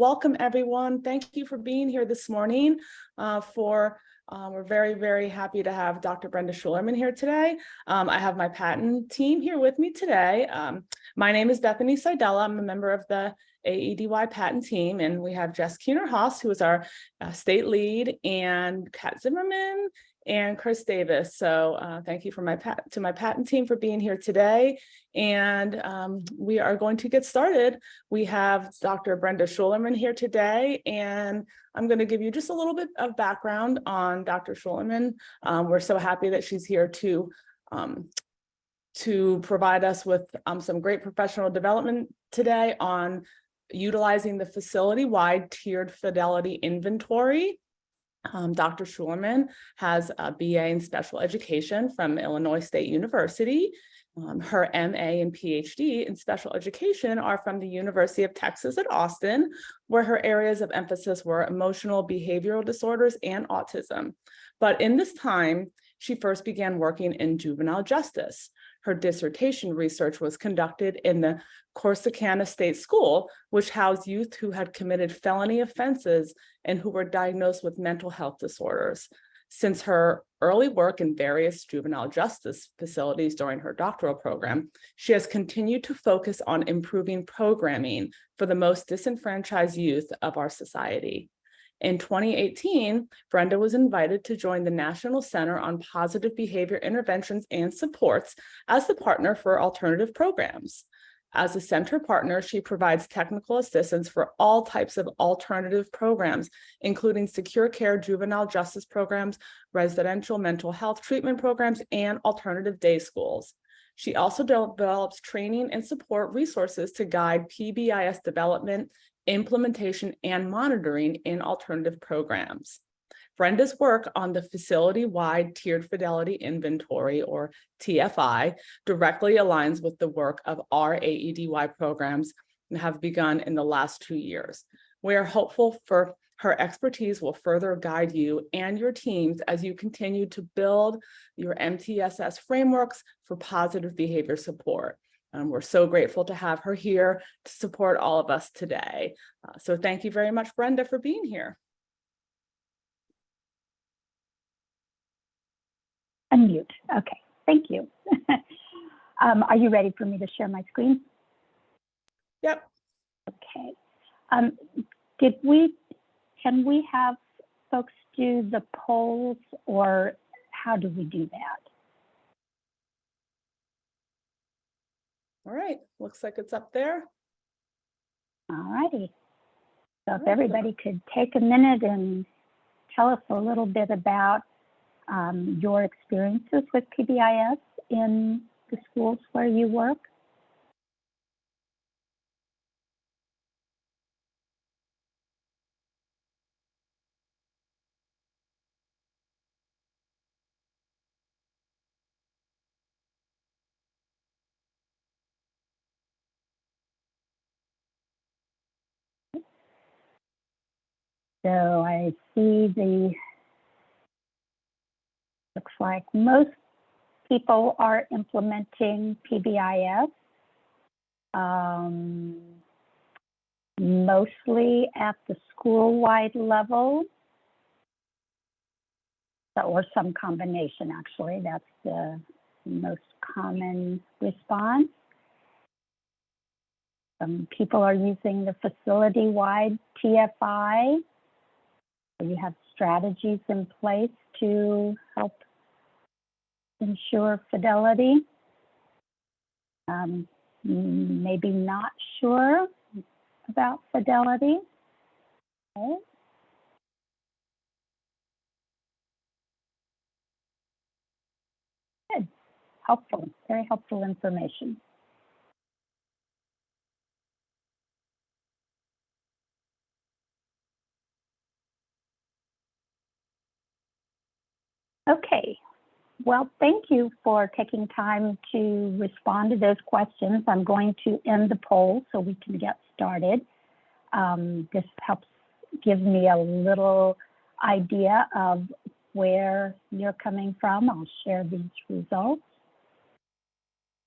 Welcome, everyone. Thank you for being here this morning. We're very, very happy to have Dr. Brenda Schulerman here today. I have my patent team here with me today. My name is Bethany Seidella. I'm a member of the AEDY patent team, and we have Jess Keener-Haas, who is our state lead, and Kat Zimmerman and Chris Davis. So thank you to my patent team for being here today. And we are going to get started. We have Dr. Brenda Schulerman here today, and I'm going to give you just a little bit of background on Dr. Schulerman. We're so happy that she's here to provide us with some great professional development today on utilizing the facility-wide tiered fidelity inventory. Dr. Schulerman has a BA in special education from Illinois State University. Her MA and PhD in special education are from the University of Texas at Austin, where her areas of emphasis were emotional behavioral disorders and autism. But in this time, she first began working in juvenile justice. Her dissertation research was conducted in the Corsicana State School, which housed youth who had committed felony offenses and who were diagnosed with mental health disorders. Since her early work in various juvenile justice facilities during her doctoral program, she has continued to focus on improving programming for the most disenfranchised youth of our society. In 2018, Brenda was invited to join the National Center on Positive Behavior Interventions and Supports as the partner for alternative programs. As a center partner, she provides technical assistance for all types of alternative programs, including secure care juvenile justice programs, residential mental health treatment programs, and alternative day schools. She also develops training and support resources to guide PBIS development, implementation, and monitoring in alternative programs. Brenda's work on the facility-wide tiered fidelity inventory, or TFI, directly aligns with the work of our AEDY programs and have begun in the last 2 years. We are hopeful for her expertise will further guide you and your teams as you continue to build your MTSS frameworks for positive behavior support. We're so grateful to have her here to support all of us today. So thank you very much, Brenda, for being here. Unmute. Okay, thank you. Are you ready for me to share my screen? Yep. Okay. Can we have folks do the polls, or how do we do that? All right, looks like it's up there. All righty. So if everybody could take a minute and tell us a little bit about your experiences with PBIS in the schools where you work. So I see looks like most people are implementing PBIS, mostly at the school-wide level, or some combination, actually. That's the most common response. Some people are using the facility-wide TFI. You have strategies in place to help ensure fidelity. Maybe not sure about fidelity. Okay. Good. Helpful, very helpful information. Okay, well, thank you for taking time to respond to those questions. I'm going to end the poll so we can get started. This helps give me a little idea of where you're coming from. I'll share these results.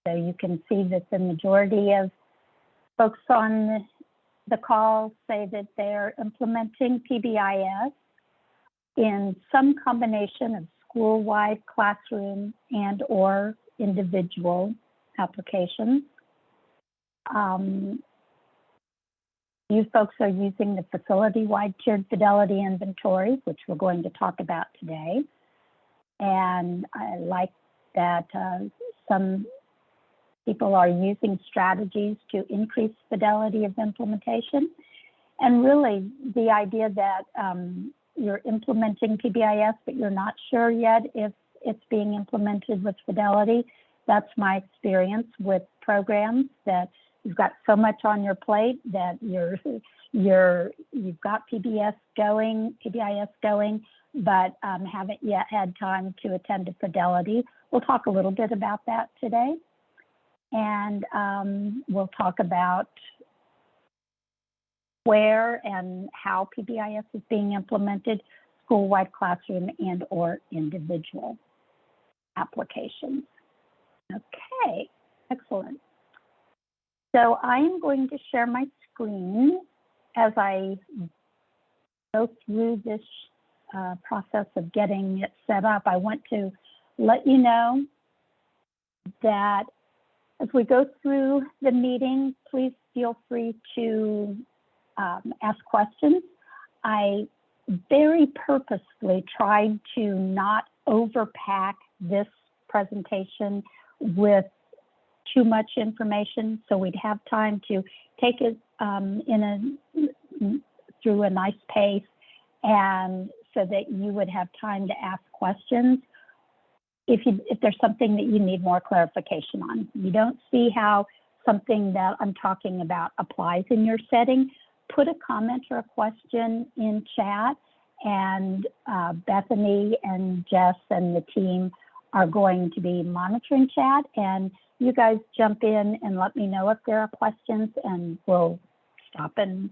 So you can see that the majority of folks on the call say that they're implementing PBIS in some combination of school-wide, classroom, and or individual applications. You folks are using the facility-wide tiered fidelity inventory, which we're going to talk about today. And I like that some people are using strategies to increase fidelity of implementation. And really the idea that you're implementing PBIS, but you're not sure yet if it's being implemented with fidelity. That's my experience with programs, that you've got so much on your plate that you've got PBIS going, but haven't yet had time to attend to fidelity. We'll talk a little bit about that today. And we'll talk about where and how PBIS is being implemented, school-wide, classroom, and or individual applications. Okay, excellent. So I'm going to share my screen as I go through this process of getting it set up. I want to let you know that as we go through the meeting, please feel free to ask questions. I very purposefully tried to not overpack this presentation with too much information, so we'd have time to take it through a nice pace, and so that you would have time to ask questions if there's something that you need more clarification on. You don't see how something that I'm talking about applies in your setting, put a comment or a question in chat, and Bethany and Jess and the team are going to be monitoring chat, and you guys jump in and let me know if there are questions, and we'll stop and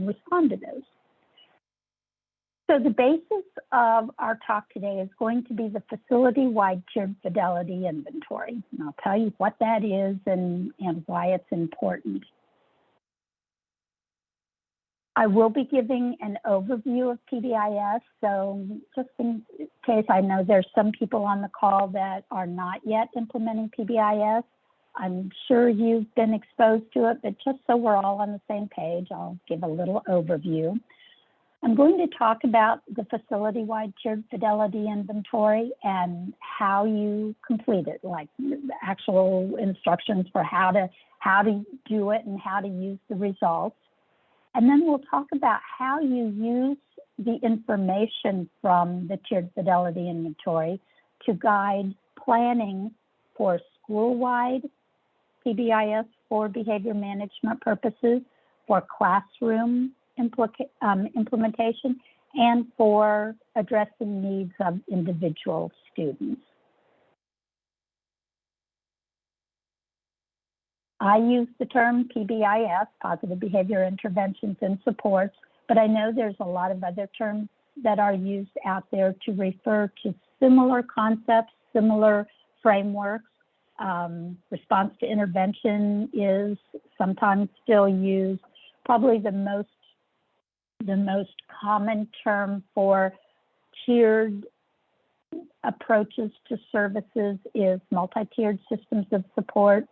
respond to those. So the basis of our talk today is going to be the facility-wide tiered fidelity inventory. And I'll tell you what that is and why it's important. I will be giving an overview of PBIS, so just in case, I know there's some people on the call that are not yet implementing PBIS. I'm sure you've been exposed to it, but just so we're all on the same page, I'll give a little overview. I'm going to talk about the facility-wide tiered fidelity inventory and how you complete it, like the actual instructions for how to do it and how to use the results. And then we'll talk about how you use the information from the tiered fidelity inventory to guide planning for school-wide PBIS for behavior management purposes, for classroom implementation, and for addressing needs of individual students. I use the term PBIS, positive behavior interventions and supports, but I know there's a lot of other terms that are used out there to refer to similar concepts, similar frameworks. Response to intervention is sometimes still used. Probably the most common term for tiered approaches to services is multi-tiered systems of support,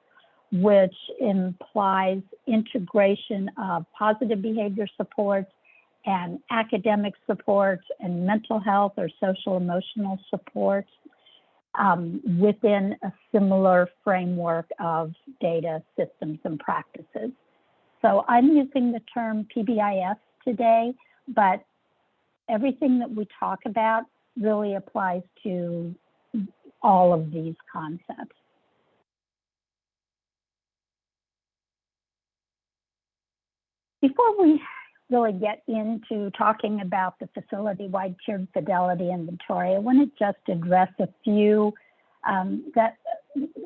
which implies integration of positive behavior supports and academic supports and mental health or social emotional supports within a similar framework of data systems and practices. So I'm using the term PBIS today, but everything that we talk about really applies to all of these concepts. Before we really get into talking about the facility-wide tiered fidelity inventory, I want to just address a few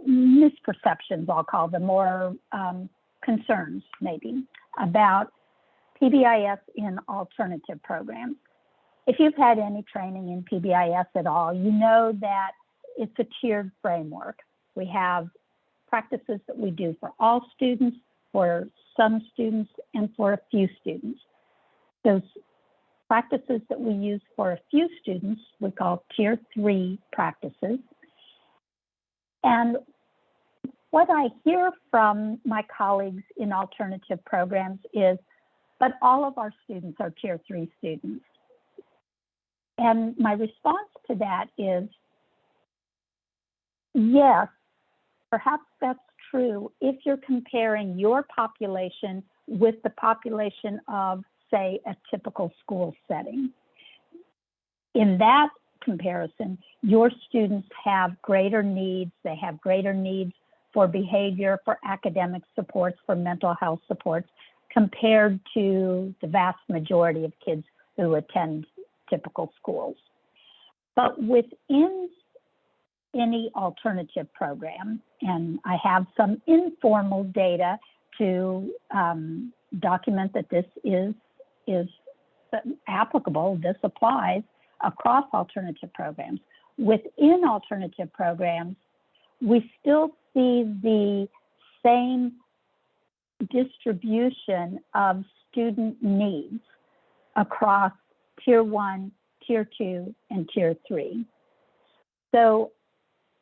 misperceptions, I'll call them, or concerns maybe, about PBIS in alternative programs. If you've had any training in PBIS at all, you know that it's a tiered framework. We have practices that we do for all students, for some students and for a few students. Those practices that we use for a few students, we call Tier 3 practices. And what I hear from my colleagues in alternative programs is, but all of our students are Tier 3 students. And my response to that is, yes, perhaps that's true if you're comparing your population with the population of, say, a typical school setting. In that comparison, your students have greater needs. They have greater needs for behavior, for academic supports, for mental health supports, compared to the vast majority of kids who attend typical schools. But within any alternative program, and I have some informal data to document that this is applicable, this applies across alternative programs. Within alternative programs, we still see the same distribution of student needs across Tier 1, Tier 2, and Tier 3. So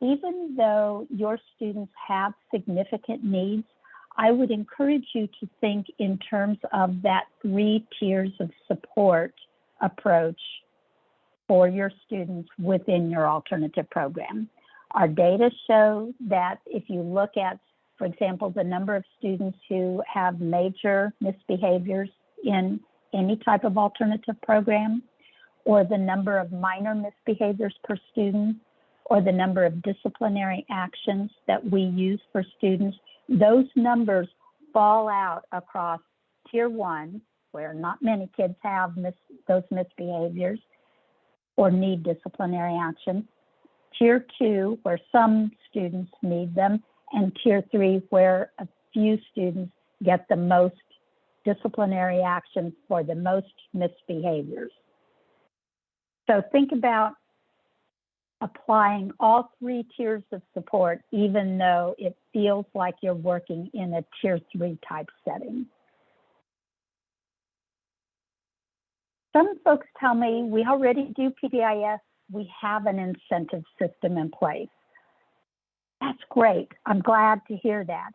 even though your students have significant needs, I would encourage you to think in terms of that 3 tiers of support approach for your students within your alternative program. Our data show that if you look at, for example, the number of students who have major misbehaviors in any type of alternative program, or the number of minor misbehaviors per student, or the number of disciplinary actions that we use for students, those numbers fall out across Tier 1, where not many kids have those misbehaviors or need disciplinary action, Tier 2, where some students need them, and Tier 3, where a few students get the most disciplinary actions for the most misbehaviors. So think about applying all 3 tiers of support, even though it feels like you're working in a Tier 3 type setting. Some folks tell me, we already do PBIS, we have an incentive system in place. That's great, I'm glad to hear that.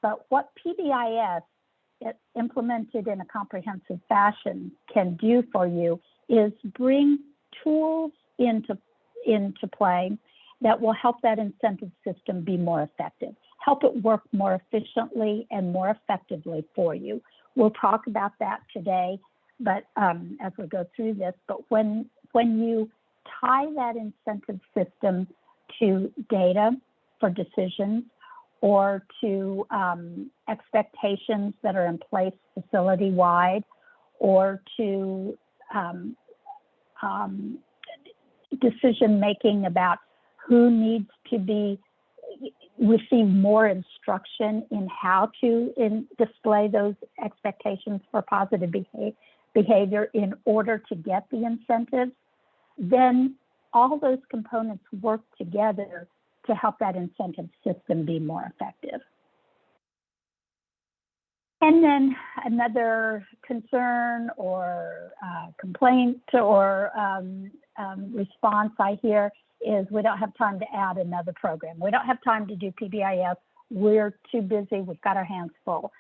But what PBIS, implemented in a comprehensive fashion, can do for you is bring tools into play that will help that incentive system be more effective, help it work more efficiently and more effectively for you. We'll talk about that today, but as we go through this, but when you tie that incentive system to data for decisions or to expectations that are in place facility-wide, or to decision-making about who needs to receive more instruction in how to display those expectations for positive behavior in order to get the incentives, then all those components work together to help that incentive system be more effective. And then another concern or complaint or response I hear is, we don't have time to add another program. We don't have time to do PBIS. We're too busy. We've got our hands full.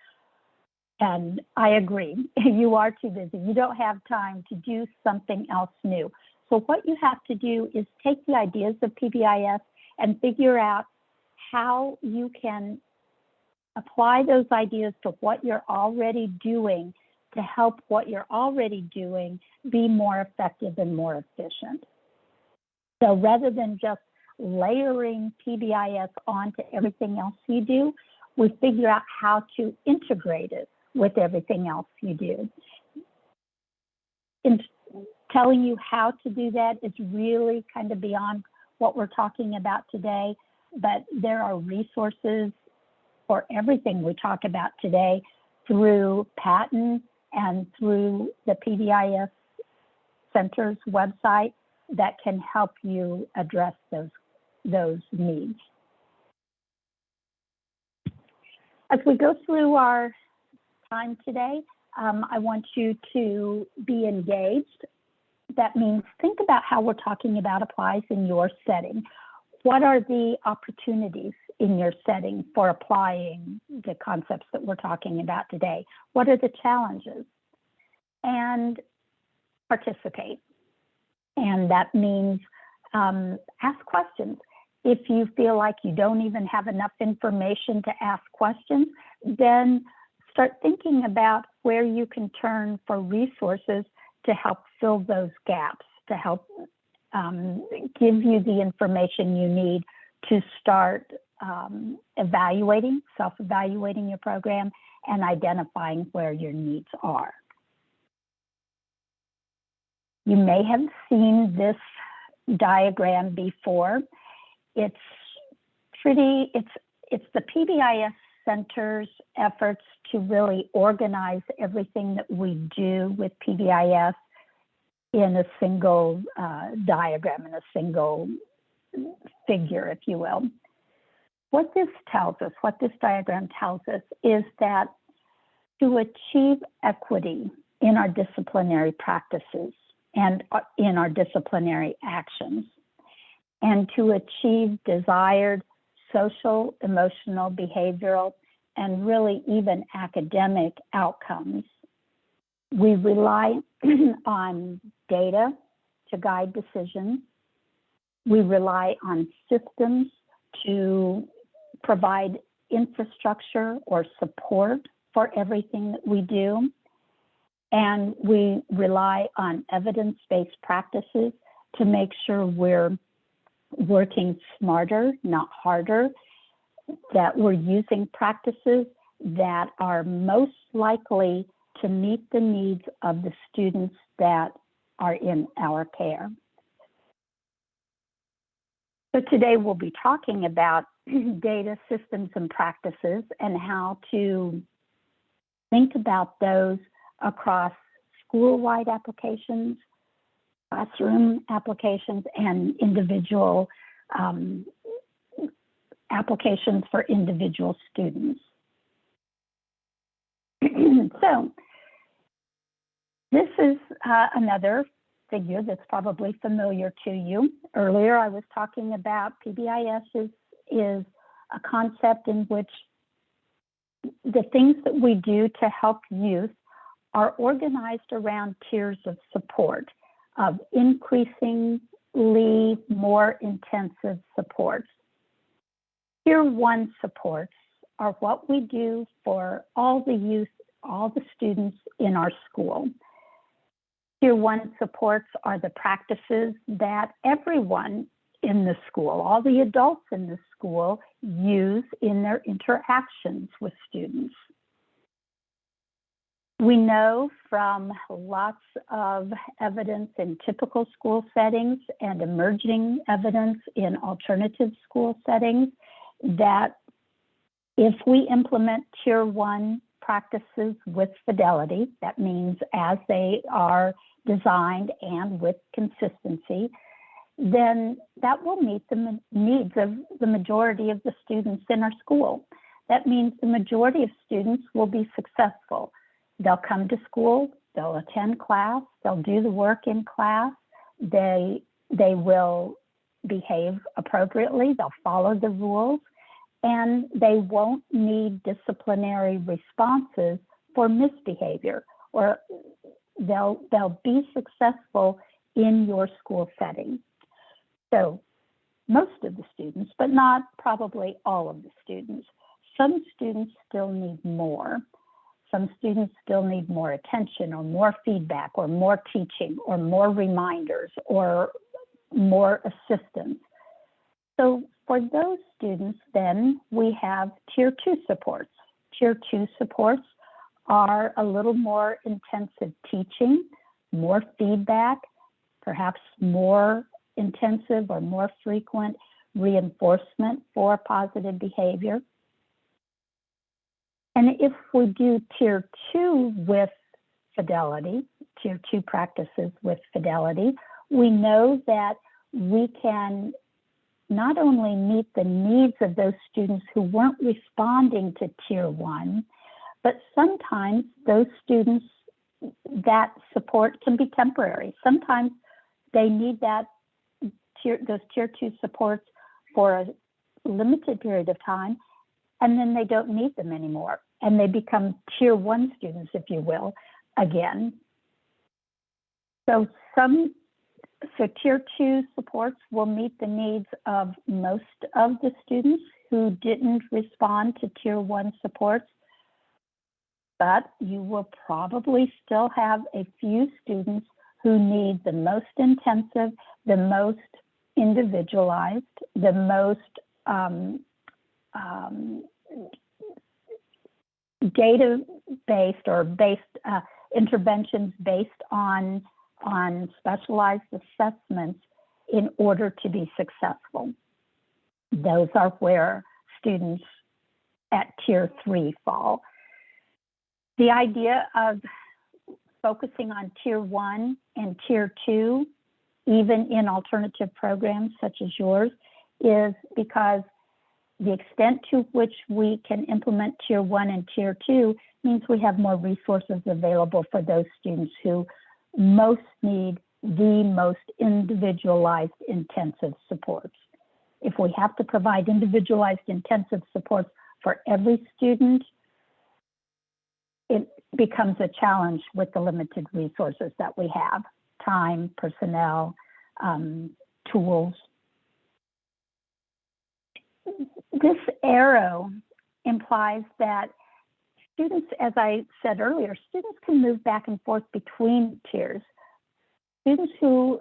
And I agree. You are too busy. You don't have time to do something else new. So what you have to do is take the ideas of PBIS and figure out how you can apply those ideas to what you're already doing to help what you're already doing be more effective and more efficient. So rather than just layering PBIS onto everything else you do, we figure out how to integrate it with everything else you do. In telling you how to do that is really kind of beyond what we're talking about today, but there are resources for everything we talk about today through Patton and through the PBIS Center's website that can help you address those needs. As we go through our time today, I want you to be engaged. That means think about how we're talking about applies in your setting. What are the opportunities in your setting for applying the concepts that we're talking about today? What are the challenges? And participate. And that means ask questions. If you feel like you don't even have enough information to ask questions, then start thinking about where you can turn for resources to help fill those gaps, to help give you the information you need to start evaluating, self-evaluating your program and identifying where your needs are. You may have seen this diagram before. It's the PBIS Center's efforts to really organize everything that we do with PBIS in a single diagram, in a single figure, if you will. What this tells us, what this diagram tells us, is that to achieve equity in our disciplinary practices and in our disciplinary actions, and to achieve desired social, emotional, behavioral, and really even academic outcomes, we rely on data to guide decisions. We rely on systems to provide infrastructure or support for everything that we do. And we rely on evidence-based practices to make sure we're working smarter, not harder, that we're using practices that are most likely to meet the needs of the students that are in our care. So today we'll be talking about data systems and practices and how to think about those across school-wide applications, classroom applications, and individual applications for individual students. So this is another figure that's probably familiar to you. Earlier I was talking about PBIS is a concept in which the things that we do to help youth are organized around tiers of support, of increasingly more intensive supports. Tier 1 supports are what we do for all the youth, all the students in our school. Tier 1 supports are the practices that everyone in the school, all the adults in the school, use in their interactions with students. We know from lots of evidence in typical school settings and emerging evidence in alternative school settings that if we implement Tier 1 practices with fidelity, that means as they are designed and with consistency, then that will meet the needs of the majority of the students in our school. That means the majority of students will be successful. They'll come to school, they'll attend class, they'll do the work in class, they will behave appropriately, they'll follow the rules, and they won't need disciplinary responses for misbehavior, or they'll be successful in your school setting. So most of the students, but not probably all of the students. Some students still need more. Some students still need more attention or more feedback or more teaching or more reminders or more assistance. So for those students, then we have Tier 2 supports. Tier 2 supports are a little more intensive teaching, more feedback, perhaps more intensive or more frequent reinforcement for positive behavior. And if we do Tier 2 with fidelity, Tier 2 practices with fidelity, we know that we can not only meet the needs of those students who weren't responding to Tier 1, but sometimes those students, that support can be temporary. Sometimes they need those Tier 2 supports for a limited period of time, and then they don't need them anymore. And they become Tier 1 students, if you will, again. So Tier 2 supports will meet the needs of most of the students who didn't respond to Tier 1 supports, but you will probably still have a few students who need the most intensive, the most individualized, the most data-based or based interventions based on specialized assessments in order to be successful. Those are where students at Tier 3 fall. The idea of focusing on Tier 1 and Tier 2, even in alternative programs such as yours, is because the extent to which we can implement Tier 1 and Tier 2 means we have more resources available for those students who most need the most individualized intensive supports. If we have to provide individualized intensive supports for every student, it becomes a challenge with the limited resources that we have: time, personnel, tools. This arrow implies that students, as I said earlier, students can move back and forth between tiers. Students who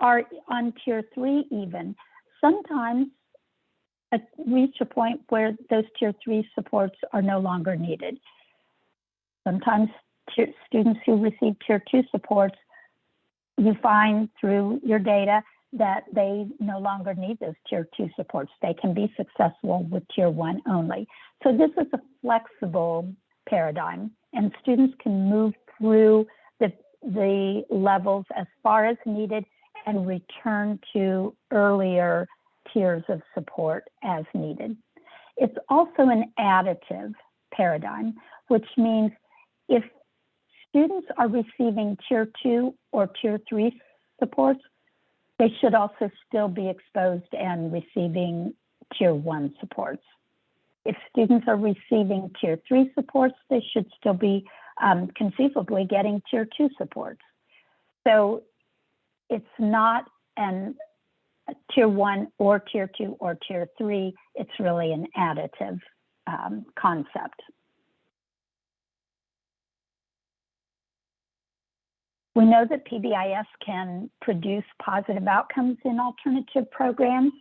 are on Tier 3 even, sometimes reach a point where those Tier 3 supports are no longer needed. Sometimes students who receive Tier 2 supports, you find through your data that they no longer need those Tier 2 supports. They can be successful with Tier 1 only. So this is a flexible paradigm, and students can move through the levels as far as needed and return to earlier tiers of support as needed. It's also an additive paradigm, which means if students are receiving Tier 2 or Tier 3 supports, they should also still be exposed and receiving Tier 1 supports. If students are receiving Tier 3 supports, they should still be conceivably getting Tier 2 supports. So it's not a Tier 1 or Tier 2 or Tier 3, it's really an additive concept. We know that PBIS can produce positive outcomes in alternative programs.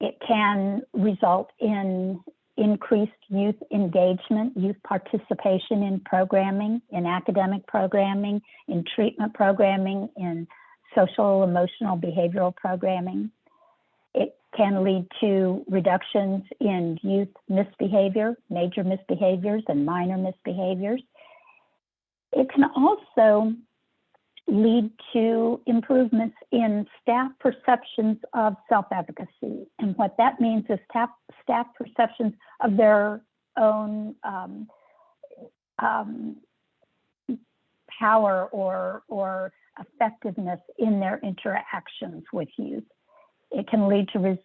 It can result in increased youth engagement, youth participation in programming, in academic programming, in treatment programming, in social, emotional, behavioral programming. It can lead to reductions in youth misbehavior, major misbehaviors and minor misbehaviors. It can also lead to improvements in staff perceptions of self-efficacy. And what that means is staff perceptions of their own power or effectiveness in their interactions with youth. It can lead to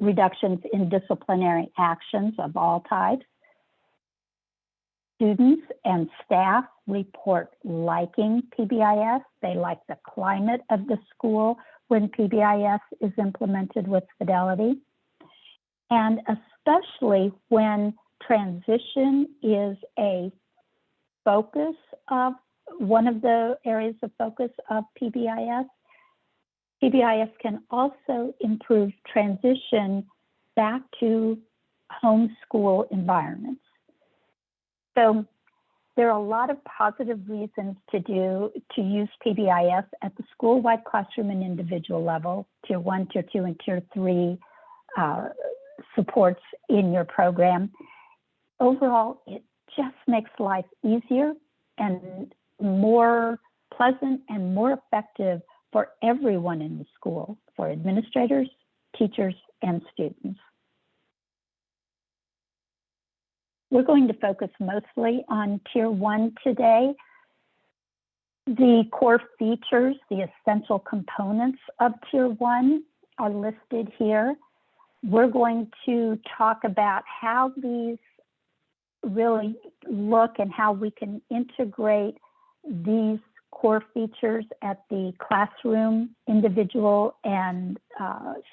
reductions in disciplinary actions of all types. Students and staff report liking PBIS. They like the climate of the school when PBIS is implemented with Fidelity. And especially when transition is a focus of one of the areas of focus of PBIS, PBIS can also improve transition back to homeschool environments. So there are a lot of positive reasons to use PBIS at the school-wide classroom and individual level, Tier 1, Tier 2, and Tier 3 supports in your program. Overall, it just makes life easier and more pleasant and more effective for everyone in the school, for administrators, teachers, and students. We're going to focus mostly on Tier 1 today. The core features, the essential components of Tier 1 are listed here. We're going to talk about how these really look and how we can integrate these core features at the classroom, individual, and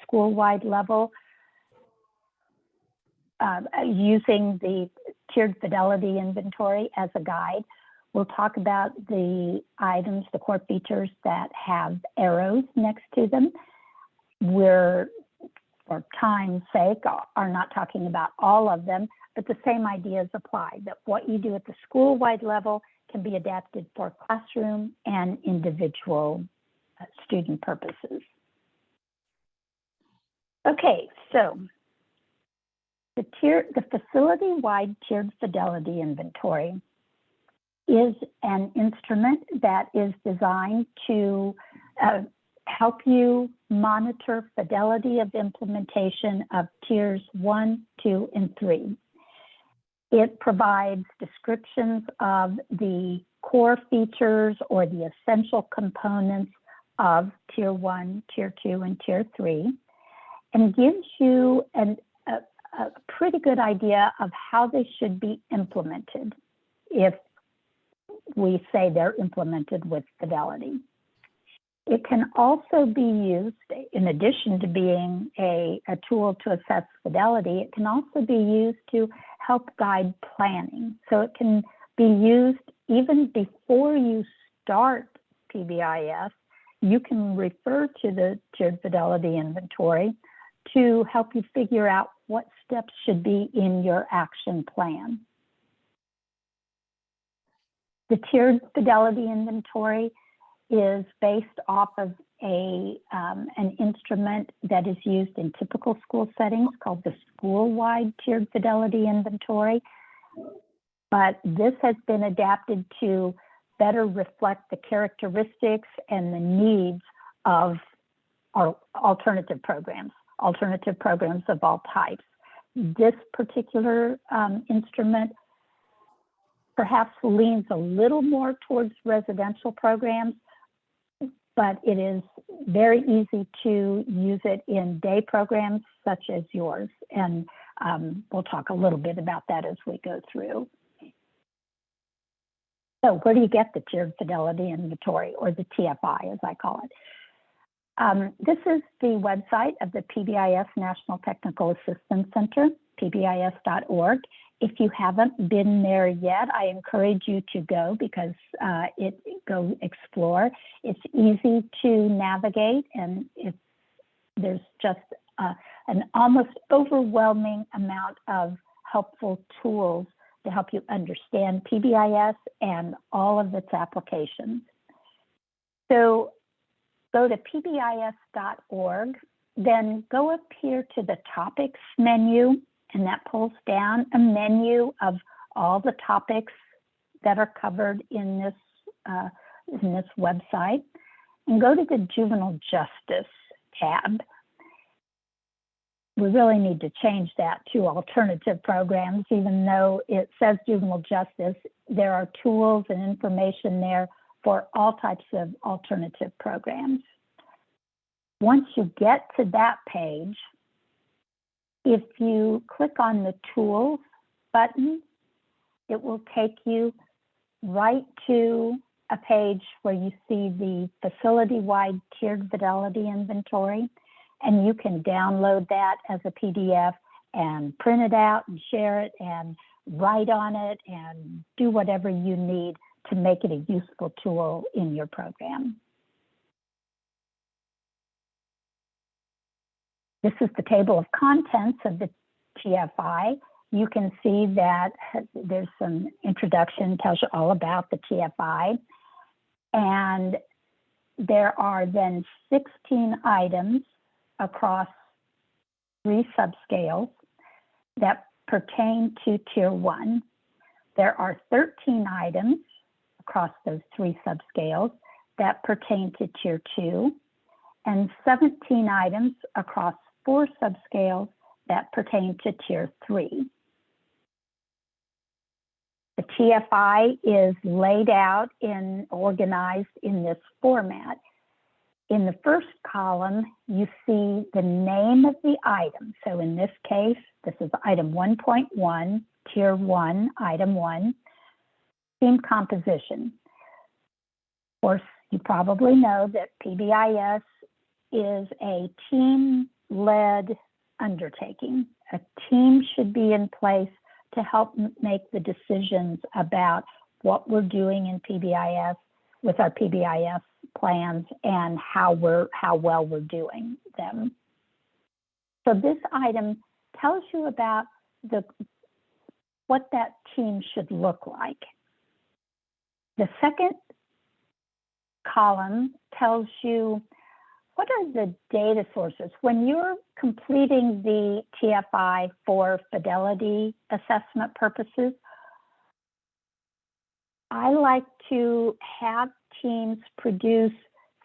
school-wide level using the tiered fidelity inventory as a guide. We'll talk about the items, the core features that have arrows next to them. We're, for time's sake, are not talking about all of them, but the same ideas apply, that what you do at the school-wide level can be adapted for classroom and individual student purposes. Okay, so the facility-wide tiered fidelity inventory is an instrument that is designed to help you monitor fidelity of implementation of tiers 1, 2, and 3. It provides descriptions of the core features or the essential components of Tier 1, Tier 2, and Tier 3, and gives you a pretty good idea of how they should be implemented if we say they're implemented with fidelity. It can also be used, in addition to being a tool to assess fidelity, it can also be used to help guide planning. So it can be used even before you start PBIS. You can refer to the tiered fidelity inventory to help you figure out what steps should be in your action plan. The tiered fidelity inventory is based off of an instrument that is used in typical school settings called the school-wide tiered fidelity inventory. But this has been adapted to better reflect the characteristics and the needs of our alternative programs of all types. This particular instrument perhaps leans a little more towards residential programs, but it is very easy to use it in day programs such as yours. And we'll talk a little bit about that as we go through. So where do you get the tiered fidelity inventory, or the TFI as I call it? This is the website of the PBIS National Technical Assistance Center, pbis.org. If you haven't been there yet, I encourage you to go because go explore. It's easy to navigate, and there's just an almost overwhelming amount of helpful tools to help you understand PBIS and all of its applications. So go to pbis.org, then go up here to the topics menu, and that pulls down a menu of all the topics that are covered in this website, and go to the Juvenile Justice tab. We really need to change that to alternative programs. Even though it says Juvenile Justice, there are tools and information there for all types of alternative programs. Once you get to that page, if you click on the Tools button, it will take you right to a page where you see the facility-wide tiered fidelity inventory, and you can download that as a PDF and print it out and share it and write on it and do whatever you need to make it a useful tool in your program. This is the table of contents of the TFI. You can see that there's some introduction, tells you all about the TFI. And there are then 16 items across 3 subscales that pertain to Tier 1. There are 13 items across those 3 subscales that pertain to Tier 2, and 17 items across 4 subscales that pertain to Tier 3. The TFI is laid out and organized in this format. In the first column, you see the name of the item. So in this case, this is item 1.1, Tier 1, item 1, team composition. Of course, you probably know that PBIS is a team-led undertaking. A team should be in place to help make the decisions about what we're doing in PBIS with our PBIS plans and how well we're doing them. So this item tells you about what that team should look like. The second column tells you what are the data sources. When you're completing the TFI for fidelity assessment purposes, I like to have teams produce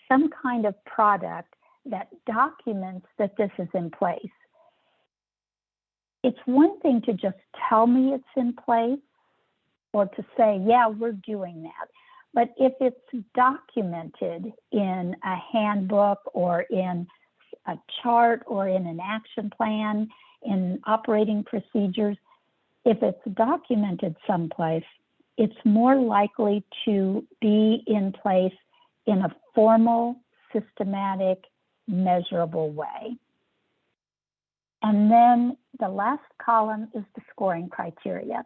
some kind of product that documents that this is in place. It's one thing to just tell me it's in place or to say, yeah, we're doing that. But if it's documented in a handbook or in a chart or in an action plan, in operating procedures, if it's documented someplace, it's more likely to be in place in a formal, systematic, measurable way. And then the last column is the scoring criteria.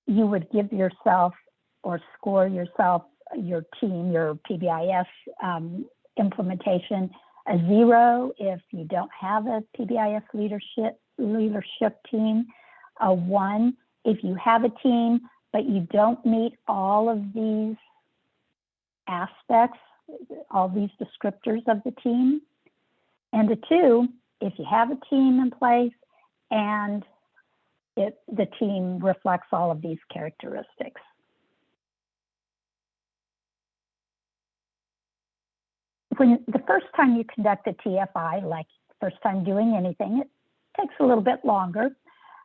You would give yourself or score yourself, your team, your PBIS implementation, a 0 if you don't have a PBIS leadership team, a 1 if you have a team, but you don't meet all of these aspects, all these descriptors of the team, and a 2 if you have a team in place and the team reflects all of these characteristics. When the first time you conduct a TFI, like first time doing anything, it takes a little bit longer.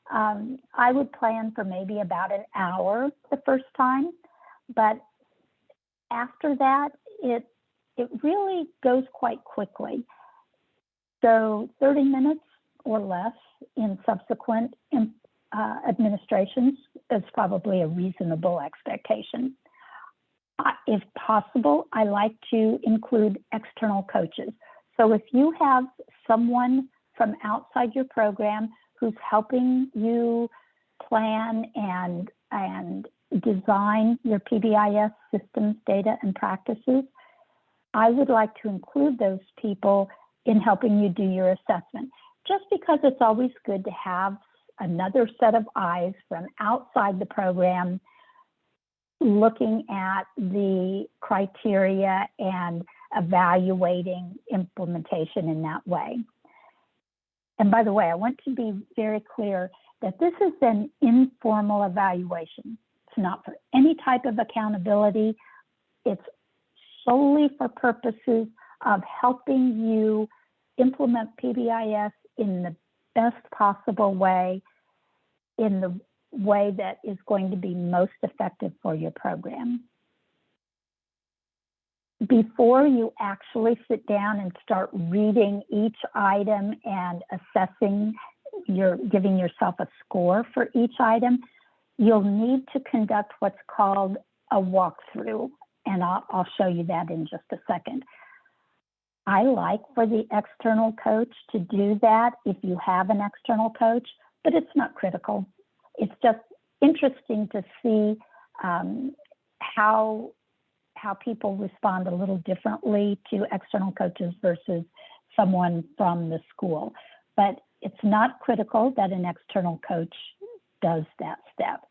I would plan for maybe about an hour the first time, but after that, it really goes quite quickly. So 30 minutes or less in subsequent administrations is probably a reasonable expectation. If possible, I like to include external coaches. So if you have someone from outside your program who's helping you plan and design your PBIS systems, data, and practices, I would like to include those people in helping you do your assessment. Just because it's always good to have another set of eyes from outside the program looking at the criteria and evaluating implementation in that way. And by the way, I want to be very clear that this is an informal evaluation. It's not for any type of accountability. It's solely for purposes of helping you implement PBIS in the best possible way, in the way that is going to be most effective for your program. Before you actually sit down and start reading each item and assessing, giving yourself a score for each item, you'll need to conduct what's called a walkthrough, and I'll show you that in just a second. I like for the external coach to do that if you have an external coach, but it's not critical. It's just interesting to see how people respond a little differently to external coaches versus someone from the school. But it's not critical that an external coach does that step.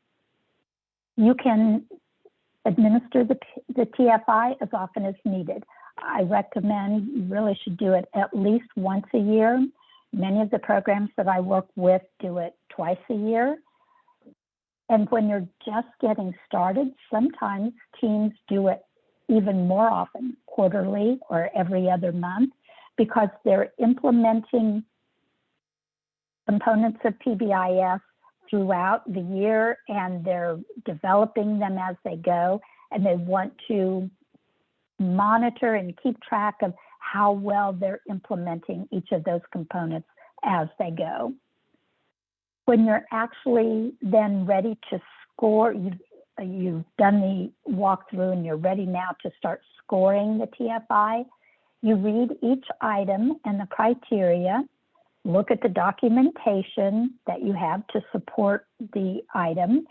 You can administer the TFI as often as needed. I recommend you really should do it at least once a year. Many of the programs that I work with do it twice a year. And when you're just getting started, sometimes teams do it even more often, quarterly or every other month, because they're implementing components of PBIS throughout the year, and they're developing them as they go, and they want to monitor and keep track of how well they're implementing each of those components as they go. When you're actually then ready to score, you've done the walkthrough and you're ready now to start scoring the TFI, you read each item and the criteria, look at the documentation that you have to support the item,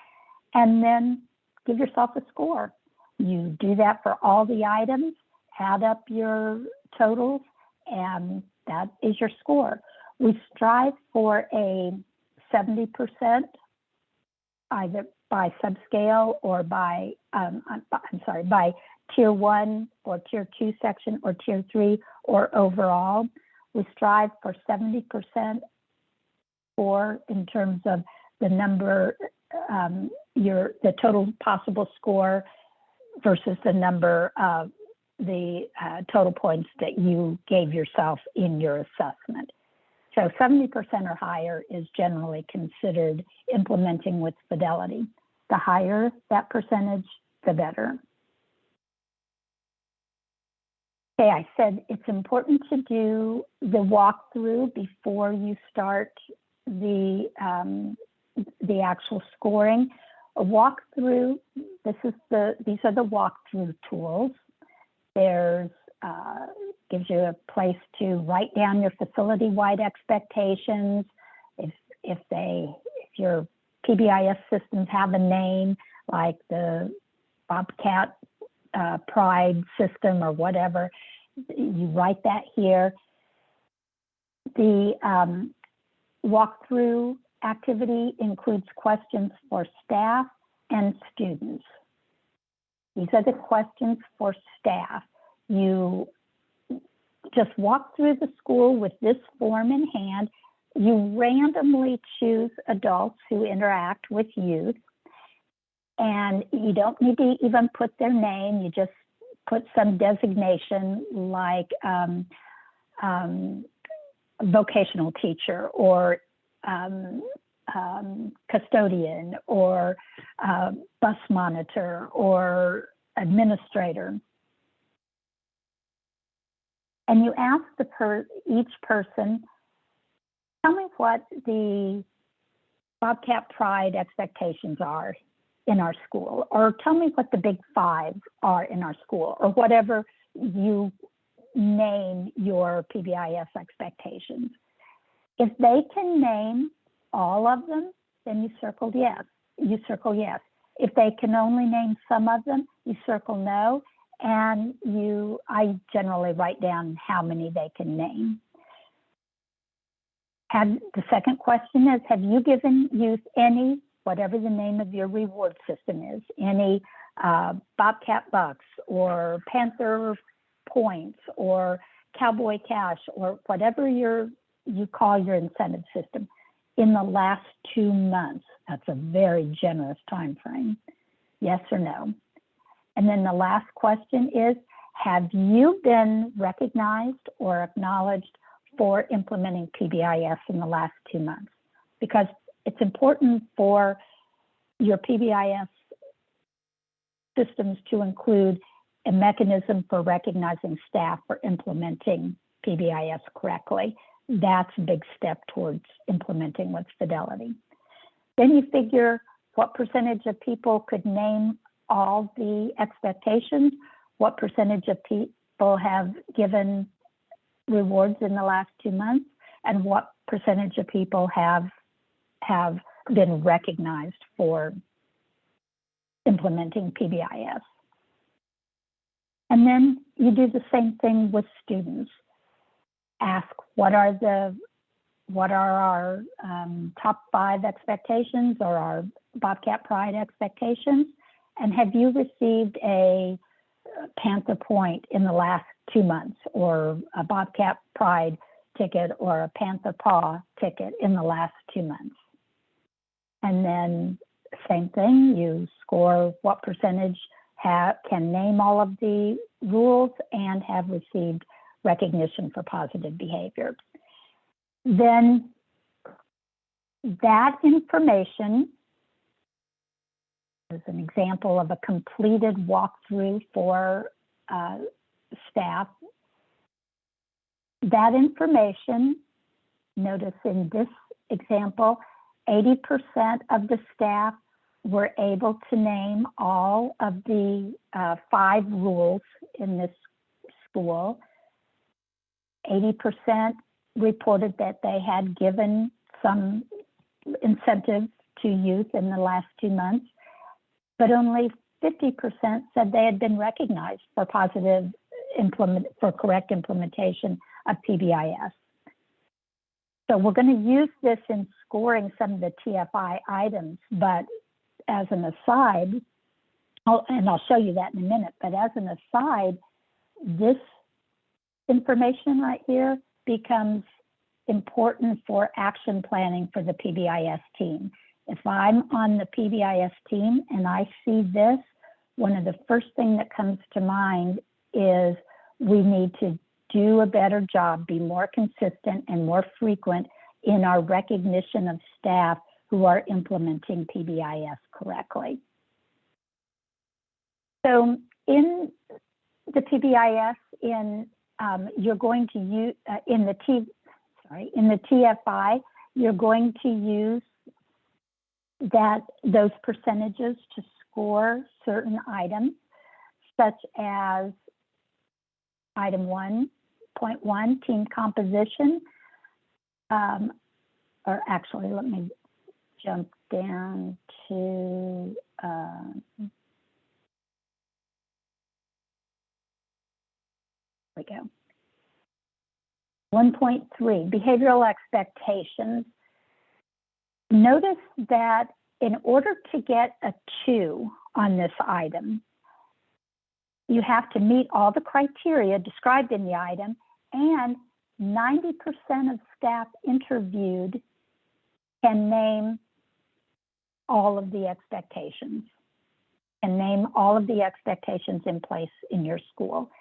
and then give yourself a score. You do that for all the items, add up your totals, and that is your score. We strive for a 70%, either by subscale or by, by tier 1 or tier 2 section or tier 3 or overall. We strive for 70% score in terms of the number, the total possible score versus the number of the total points that you gave yourself in your assessment. So 70% or higher is generally considered implementing with Fidelity. The higher that percentage, the better. Okay, I said it's important to do the walkthrough before you start the actual scoring. A walkthrough, these are the walkthrough tools. There's gives you a place to write down your facility-wide expectations. If your PBIS systems have a name, like the Bobcat Pride system or whatever, you write that here. The walkthrough activity includes questions for staff and students. These are the questions for staff. You just walk through the school with this form in hand. You randomly choose adults who interact with youth, and you don't need to even put their name. You just put some designation like vocational teacher or custodian or bus monitor or administrator. And you ask each person, tell me what the Bobcat Pride expectations are in our school, or tell me what the big 5 are in our school, or whatever you name your PBIS expectations. If they can name all of them, then you circle yes. You circle yes. If they can only name some of them, you circle no. And I generally write down how many they can name. The second question is, have you given youth any, whatever the name of your reward system is, any Bobcat Bucks or Panther Points or Cowboy Cash or whatever you call your incentive system in the last 2 months? That's a very generous time frame. Yes or no? And then the last question is, have you been recognized or acknowledged for implementing PBIS in the last 2 months? Because it's important for your PBIS systems to include a mechanism for recognizing staff for implementing PBIS correctly. That's a big step towards implementing with Fidelity. Then you figure what percentage of people could name all the expectations, what percentage of people have given rewards in the last 2 months, and what percentage of people have been recognized for implementing PBIS. And then you do the same thing with students. Ask what are our top 5 expectations or our Bobcat Pride expectations, and have you received a Panther Point in the last 2 months, or a Bobcat Pride ticket or a Panther Paw ticket in the last 2 months? And then same thing, you score what percentage can name all of the rules and have received recognition for positive behavior. Then that information is an example of a completed walkthrough for staff. That information, notice in this example, 80% of the staff were able to name all of the 5 rules in this school. 80% reported that they had given some incentive to youth in the last 2 months, but only 50% said they had been recognized for correct implementation of PBIS. So we're going to use this in scoring some of the TFI items, but as an aside, and I'll show you that in a minute, but as an aside, this information right here becomes important for action planning for the PBIS team. If I'm on the PBIS team and I see this, one of the first things that comes to mind is we need to do a better job, be more consistent and more frequent in our recognition of staff who are implementing PBIS correctly. So in the PBIS, you're going to use in the TFI, you're going to use those percentages to score certain items, such as item 1.1, team composition. Or actually, let me jump down to we go. 1.3, behavioral expectations. Notice that in order to get a 2 on this item, you have to meet all the criteria described in the item, and 90% of staff interviewed can name all of the expectations, and name all of the expectations in place in your school.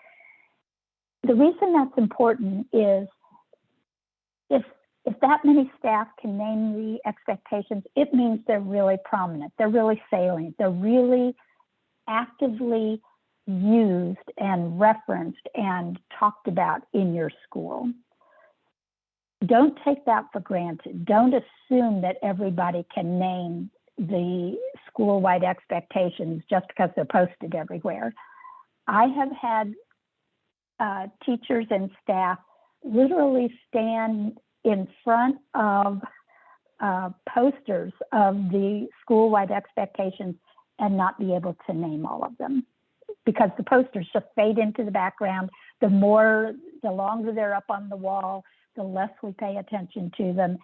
The reason that's important is if that many staff can name the expectations, it means they're really prominent, they're really salient, they're really actively used and referenced and talked about in your school. Don't take that for granted. Don't assume that everybody can name the school-wide expectations just because they're posted everywhere. I have had teachers and staff literally stand in front of posters of the school-wide expectations and not be able to name all of them, because the posters just fade into the background. The longer they're up on the wall, the less we pay attention to them,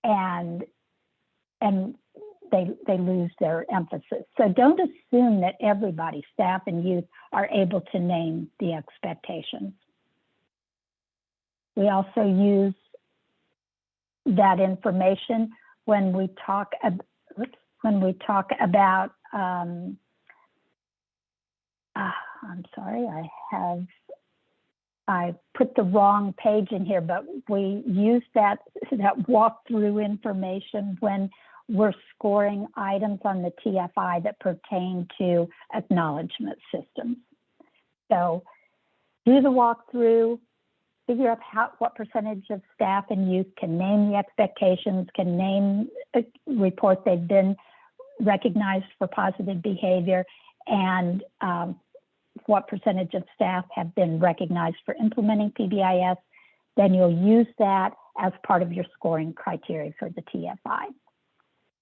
and they lose their emphasis. So don't assume that everybody, staff and youth, are able to name the expectations. We also use that information when we talk about I'm sorry, I put the wrong page in here, but we use that walkthrough information when we're scoring items on the TFI that pertain to acknowledgement systems. So do the walkthrough, figure out what percentage of staff and youth can name the expectations, can name, report they've been recognized for positive behavior, and what percentage of staff have been recognized for implementing PBIS. Then you'll use that as part of your scoring criteria for the TFI.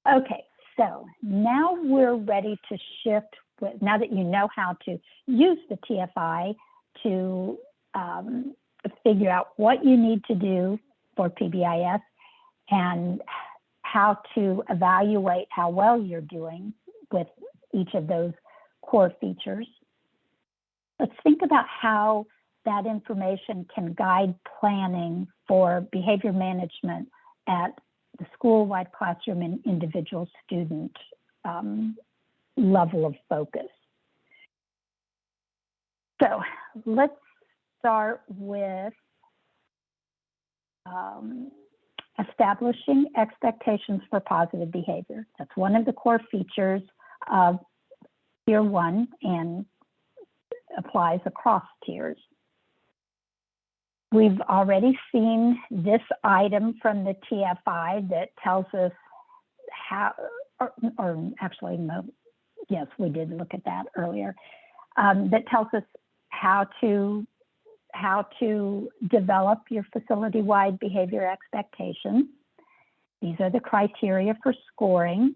Okay, so now we're ready to shift, now that you know how to use the TFI to figure out what you need to do for PBIS and how to evaluate how well you're doing with each of those core features. Let's think about how that information can guide planning for behavior management at the school-wide classroom and individual student level of focus. So let's start with establishing expectations for positive behavior. That's one of the core features of Tier 1 and applies across tiers. We've already seen this item from the TFI that tells us how, or actually, no, yes, we did look at that earlier, that tells us how to develop your facility-wide behavior expectations. These are the criteria for scoring.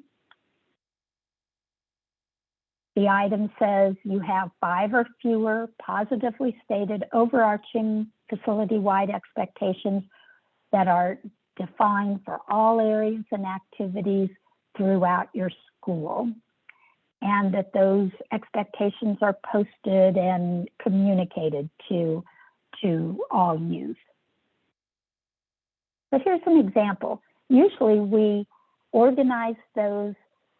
The item says you have 5 or fewer positively stated overarching facility-wide expectations that are defined for all areas and activities throughout your school, and that those expectations are posted and communicated to all youth. But here's an example. Usually we organize those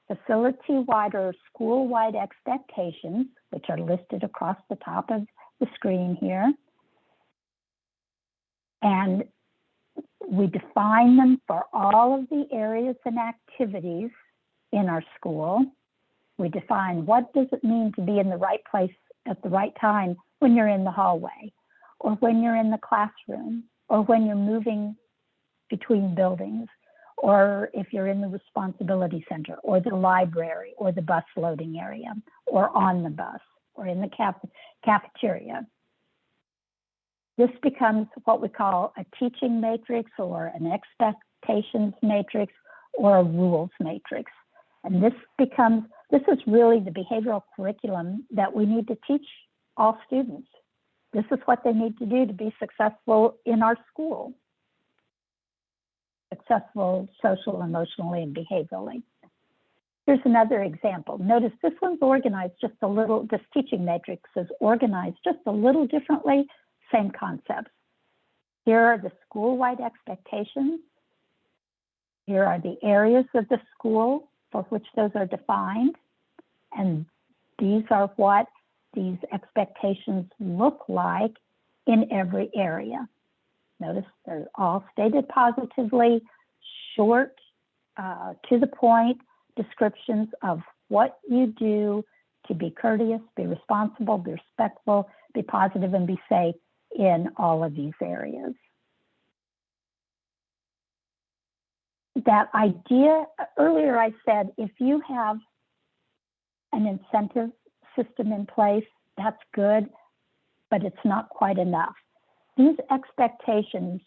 facility-wide or school-wide expectations, which are listed across the top of the screen here. And we define them for all of the areas and activities in our school. We define what does it mean to be in the right place at the right time when you're in the hallway, or when you're in the classroom, or when you're moving between buildings, or if you're in the responsibility center, or the library, or the bus loading area, or on the bus, or in the cafeteria. This becomes what we call a teaching matrix, or an expectations matrix, or a rules matrix. And this is really the behavioral curriculum that we need to teach all students. This is what they need to do to be successful in our school. Successful social, emotionally, and behaviorally. Here's another example. Notice this one's organized just a little, this teaching matrix is organized just a little differently, same concepts. Here are the school-wide expectations. Here are the areas of the school for which those are defined. And these are what these expectations look like in every area. Notice they're all stated positively, short, to the point descriptions of what you do to be courteous, be responsible, be respectful, be positive, and be safe in all of these areas. That idea, earlier I said, if you have an incentive system in place, that's good, but it's not quite enough. These expectations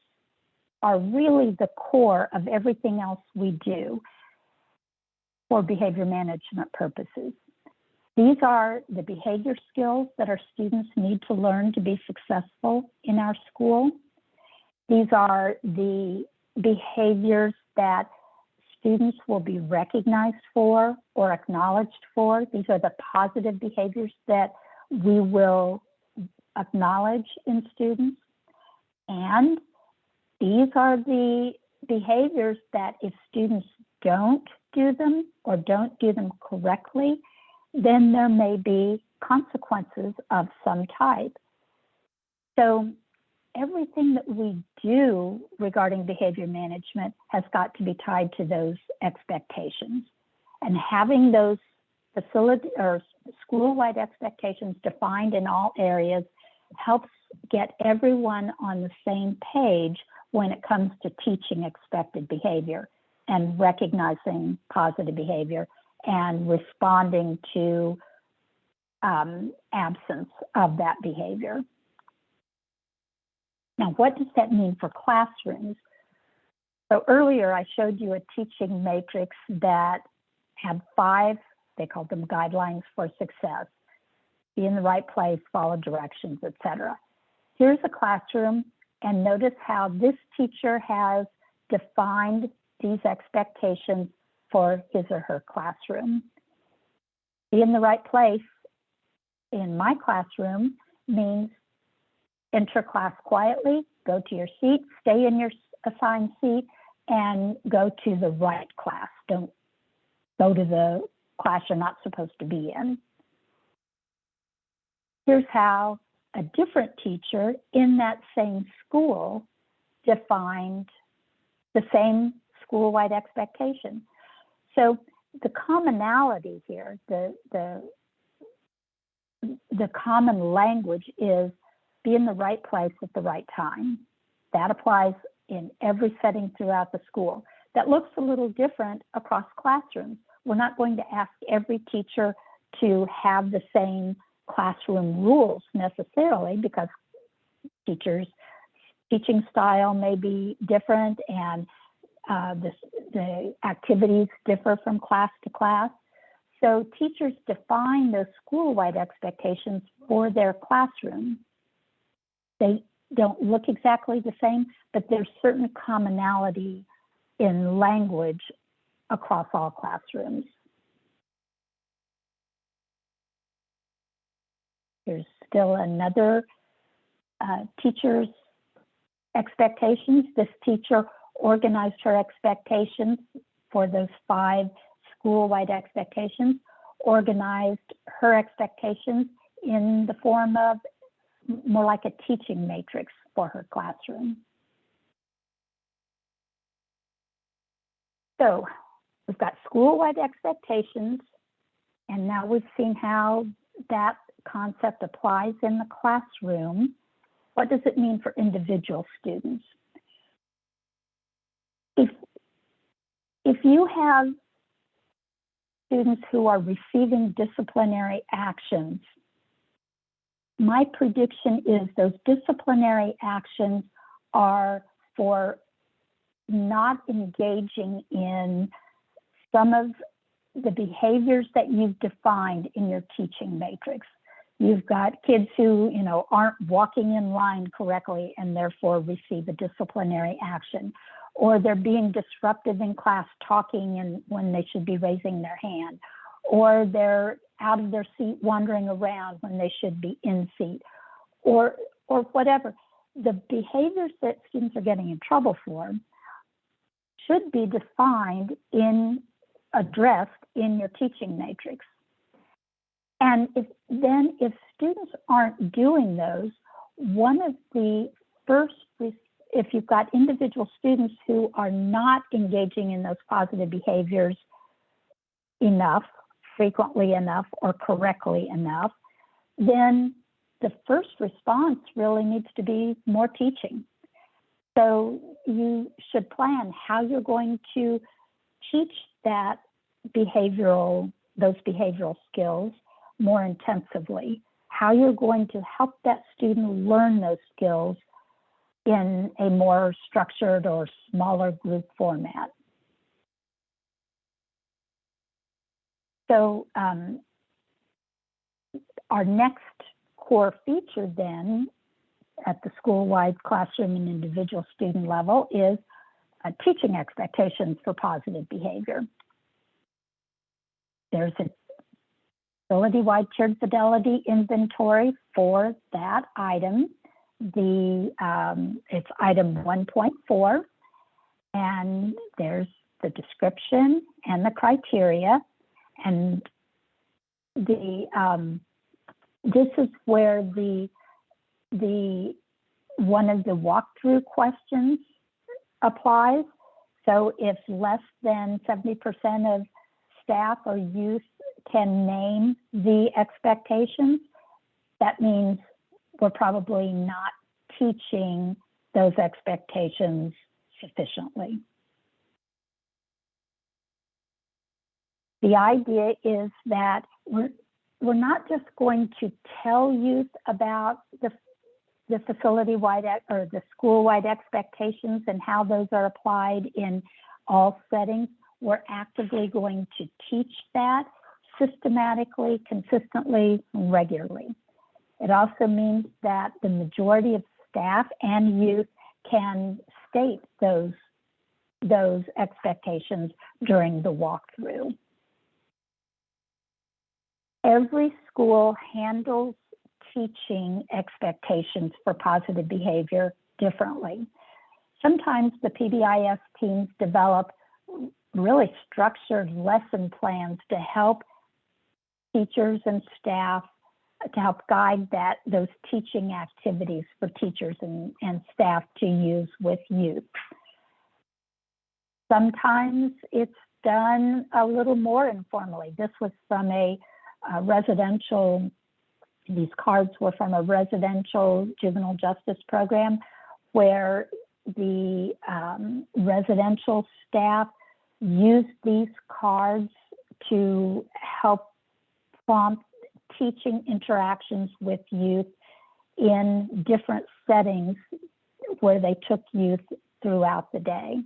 are really the core of everything else we do for behavior management purposes. These are the behavior skills that our students need to learn to be successful in our school. These are the behaviors that students will be recognized for or acknowledged for. These are the positive behaviors that we will acknowledge in students. And these are the behaviors that if students don't do them or don't do them correctly, then there may be consequences of some type. So everything that we do regarding behavior management has got to be tied to those expectations. And having those facility or school-wide expectations defined in all areas helps get everyone on the same page when it comes to teaching expected behavior and recognizing positive behavior and responding to absence of that behavior. Now, what does that mean for classrooms? So earlier I showed you a teaching matrix that had 5, they called them guidelines for success. Be in the right place, follow directions, etc. Here's a classroom, and notice how this teacher has defined these expectations for his or her classroom. Be in the right place in my classroom means enter class quietly, go to your seat, stay in your assigned seat, and go to the right class. Don't go to the class you're not supposed to be in. Here's how a different teacher in that same school defined the same school-wide expectation. So the commonality here, the common language is be in the right place at the right time. That applies in every setting throughout the school. That looks a little different across classrooms. We're not going to ask every teacher to have the same classroom rules necessarily, because teachers' teaching style may be different, and the activities differ from class to class. So teachers define those school-wide expectations for their classroom. They don't look exactly the same, but there's certain commonality in language across all classrooms. There's still another teacher's expectations. This teacher organized her expectations for those 5 school-wide expectations, organized her expectations in the form of more like a teaching matrix for her classroom. So we've got school-wide expectations, and now we've seen how that concept applies in the classroom. What does it mean for individual students? If you have students who are receiving disciplinary actions, my prediction is those disciplinary actions are for not engaging in some of the behaviors that you've defined in your teaching matrix. You've got kids who, aren't walking in line correctly and therefore receive a disciplinary action, or they're being disruptive in class talking when they should be raising their hand, or they're out of their seat wandering around when they should be in seat, or whatever. The behaviors that students are getting in trouble for should be defined addressed in your teaching matrix. And if students aren't doing those, one of the first, if you've got individual students who are not engaging in those positive behaviors enough, frequently enough, or correctly enough, then the first response really needs to be more teaching. So you should plan how you're going to teach those behavioral skills more intensively, how you're going to help that student learn those skills in a more structured or smaller group format. So our next core feature then at the school-wide classroom and individual student level is teaching expectations for positive behavior. There's a facility-wide tiered fidelity inventory for that item. It's item 1.4, and there's the description and the criteria, and this is where one of the walkthrough questions applies. So if less than 70% of staff or youth can name the expectations, that means we're probably not teaching those expectations sufficiently. The idea is that we're not just going to tell youth about the facility-wide or the school-wide expectations and how those are applied in all settings. We're actively going to teach that systematically, consistently, regularly. It also means that the majority of staff and youth can state those expectations during the walkthrough. Every school handles teaching expectations for positive behavior differently. Sometimes the PBIS teams develop really structured lesson plans to help teachers and staff, to help guide those teaching activities for teachers and staff to use with youth. Sometimes it's done a little more informally. This was from a residential, these cards were from a residential juvenile justice program where the residential staff used these cards to help prompt teaching interactions with youth in different settings where they took youth throughout the day.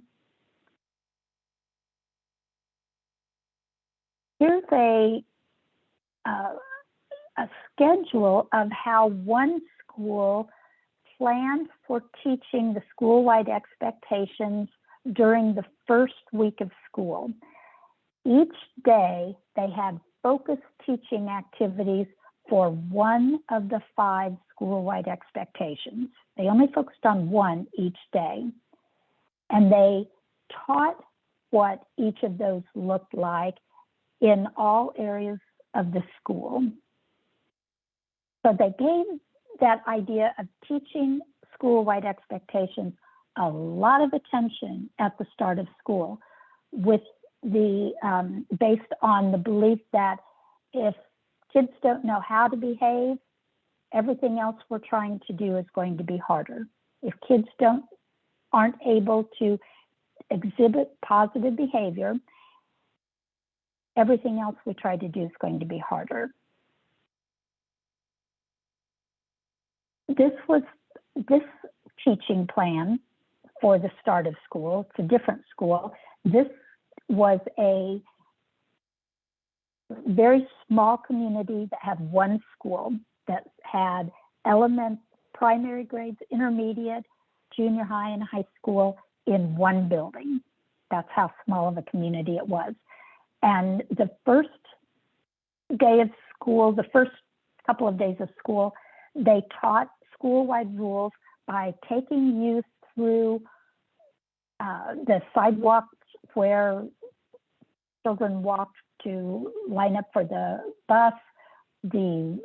Here's a schedule of how one school planned for teaching the school-wide expectations during the first week of school. Each day, they had focused teaching activities for one of the 5 school-wide expectations. They only focused on one each day. And they taught what each of those looked like in all areas of the school. So they gave that idea of teaching school-wide expectations a lot of attention at the start of school, with the based on the belief that if kids don't know how to behave, everything else we're trying to do is going to be harder. If kids aren't able to exhibit positive behavior, everything else we try to do is going to be harder. This teaching plan for the start of school, it's a different school. This was a very small community that had one school that had primary grades, intermediate, junior high, and high school in one building. That's how small of a community it was. And the first day of school, the first couple of days of school, they taught school-wide rules by taking youth through the sidewalks where children walked to line up for the bus, the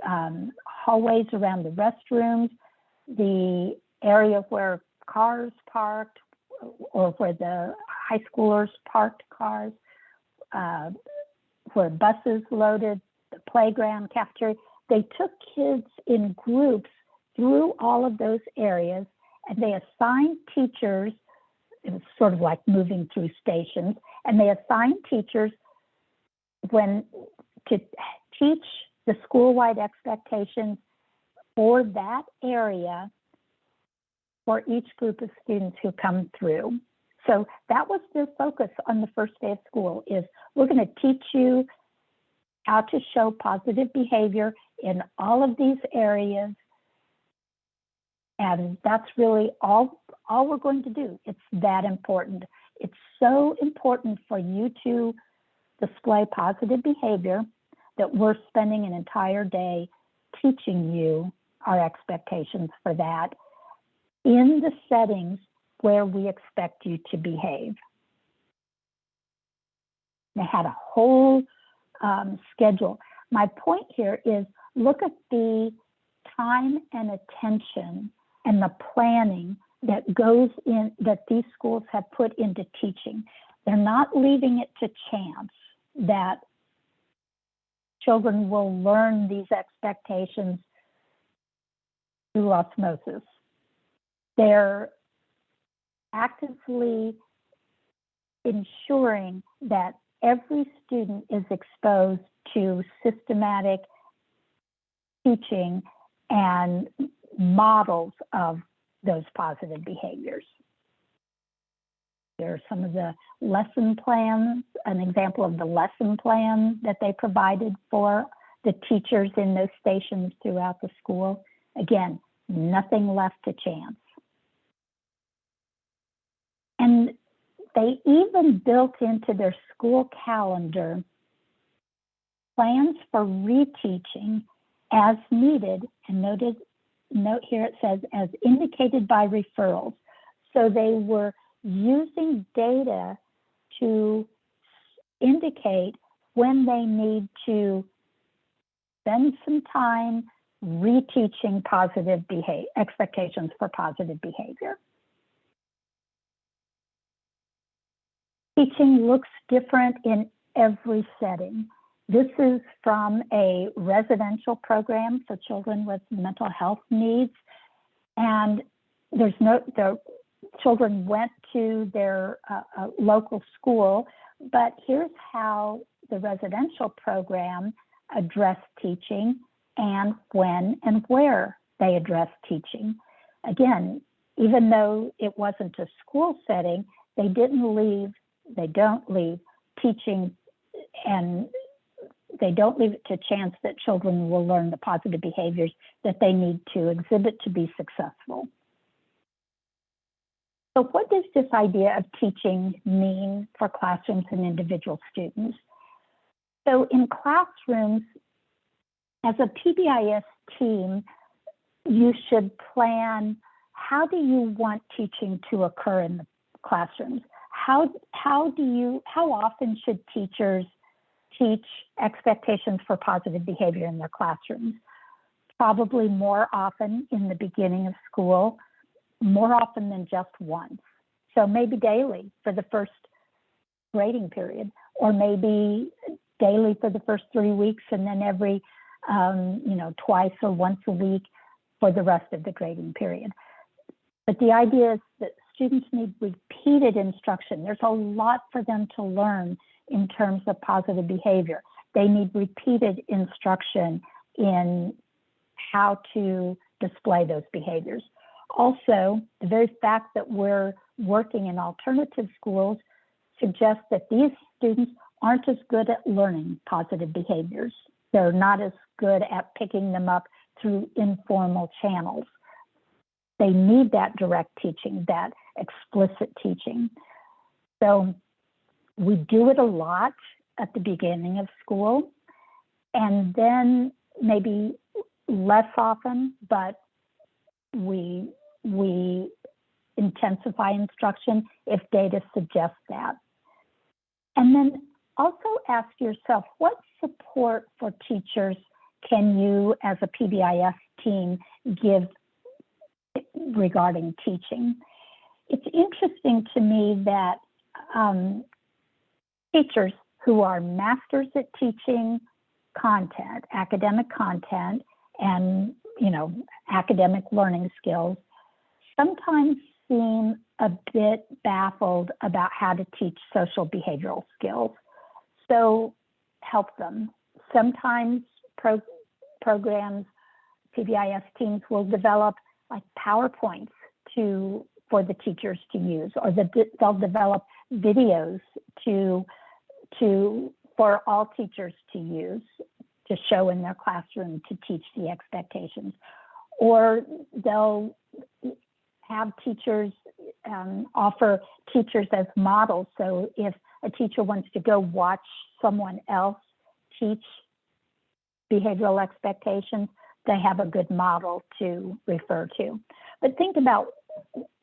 hallways around the restrooms, the area where cars parked or where the high schoolers parked cars, where buses loaded, the playground, cafeteria. They took kids in groups through all of those areas, and they assigned teachers. It was sort of like moving through stations, and they assigned teachers to teach the school-wide expectations for that area for each group of students who come through. So that was their focus on the first day of school, is we're going to teach you how to show positive behavior in all of these areas. And that's really all we're going to do. It's that important. It's so important for you to display positive behavior that we're spending an entire day teaching you our expectations for that in the settings where we expect you to behave. They had a whole schedule. My point here is look at the time and attention and the planning that goes in, that these schools have put into teaching. They're not leaving it to chance that children will learn these expectations through osmosis. They're actively ensuring that every student is exposed to systematic teaching and models of those positive behaviors. There are some of the lesson plans, an example of the lesson plan that they provided for the teachers in those stations throughout the school. Again, nothing left to chance. And they even built into their school calendar plans for reteaching as needed, and note here it says as indicated by referrals. So they were using data to indicate when they need to spend some time reteaching positive behavior, expectations for positive behavior. Teaching looks different in every setting. This is from a residential program for children with mental health needs. And the children went to their local school, but here's how the residential program addressed teaching and when and where they addressed teaching. Again, even though it wasn't a school setting, they don't leave teaching, and they don't leave it to chance that children will learn the positive behaviors that they need to exhibit to be successful. So what does this idea of teaching mean for classrooms and individual students? So in classrooms, as a PBIS team, you should plan, how do you want teaching to occur in the classrooms? How often should teachers teach expectations for positive behavior in their classrooms? Probably more often in the beginning of school, more often than just once. So maybe daily for the first grading period, or maybe daily for the first 3 weeks, and then every, twice or once a week for the rest of the grading period. But the idea is that students need repeated instruction. There's a lot for them to learn in terms of positive behavior. They need repeated instruction in how to display those behaviors. Also, the very fact that we're working in alternative schools suggests that these students aren't as good at learning positive behaviors. They're not as good at picking them up through informal channels. They need that direct teaching, that explicit teaching. So we do it a lot at the beginning of school, and then maybe less often, but we intensify instruction if data suggests that. And then also ask yourself, what support for teachers can you as a PBIS team give regarding teaching? It's interesting to me that teachers who are masters at teaching content, academic content, and academic learning skills sometimes seem a bit baffled about how to teach social behavioral skills. So help them. Sometimes programs, PBIS teams will develop like PowerPoints for the teachers to use, or they'll develop videos for all teachers to use, to show in their classroom to teach the expectations. Or they'll have teachers offer teachers as models. So if a teacher wants to go watch someone else teach behavioral expectations, they have a good model to refer to. But think about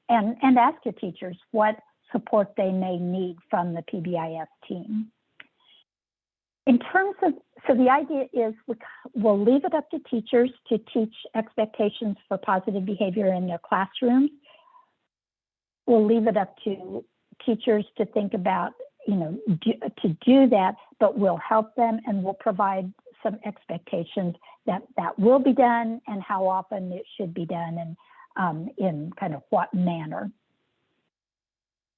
and ask your teachers what support they may need from the PBIS team. In terms of, so the idea is we'll leave it up to teachers to teach expectations for positive behavior in their classrooms. We'll leave it up to teachers to think about, to do that, but we'll help them, and we'll provide some expectations that will be done and how often it should be done, and in kind of what manner.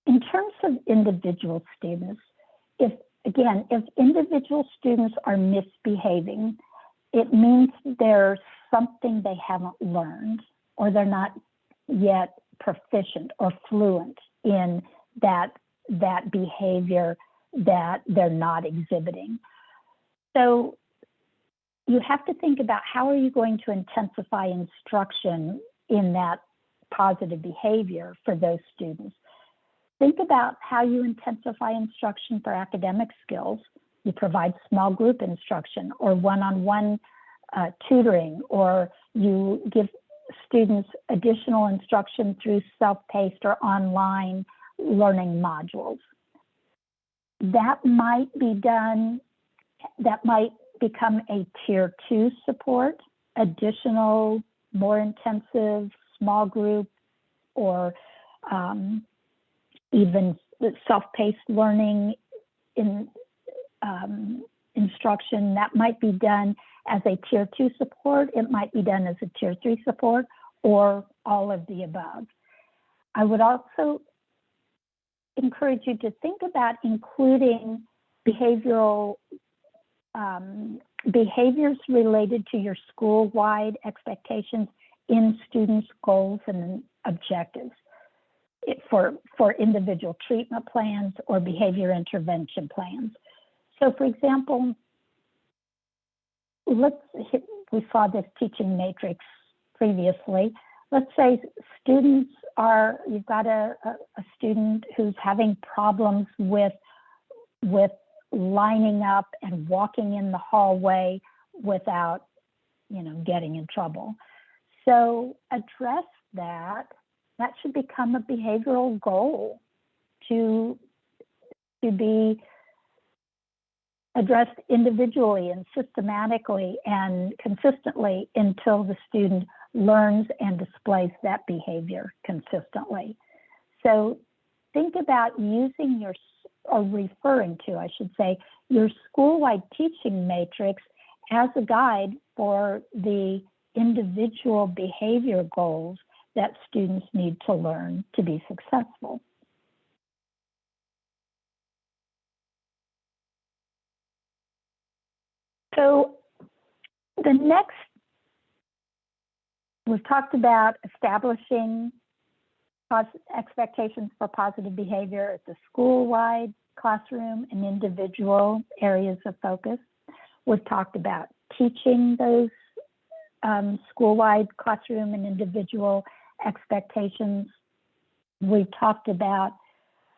In terms of individual students, if individual students are misbehaving, it means there's something they haven't learned, or they're not yet proficient or fluent in that behavior that they're not exhibiting. So you have to think about, how are you going to intensify instruction in that positive behavior for those students? Think about how you intensify instruction for academic skills. You provide small group instruction or one-on-one tutoring, or you give students additional instruction through self-paced or online learning modules. That might be done, that might become a tier 2 support, additional, more intensive small group, or even the self-paced learning in instruction, that might be done as a tier 2 support. It might be done as a tier 3 support, or all of the above. I would also encourage you to think about including behavioral behaviors related to your school-wide expectations in students' goals and objectives for individual treatment plans or behavior intervention plans. So for example, we saw this teaching matrix previously. Let's say you've got a student who's having problems with lining up and walking in the hallway without, getting in trouble. So address that. That should become a behavioral goal to be addressed individually and systematically and consistently until the student learns and displays that behavior consistently. So think about using referring to, I should say, your school-wide teaching matrix as a guide for the individual behavior goals that students need to learn to be successful. So the next, we've talked about establishing expectations for positive behavior at the school-wide, classroom, and individual areas of focus. We've talked about teaching those school-wide, classroom, and individual expectations. We talked about,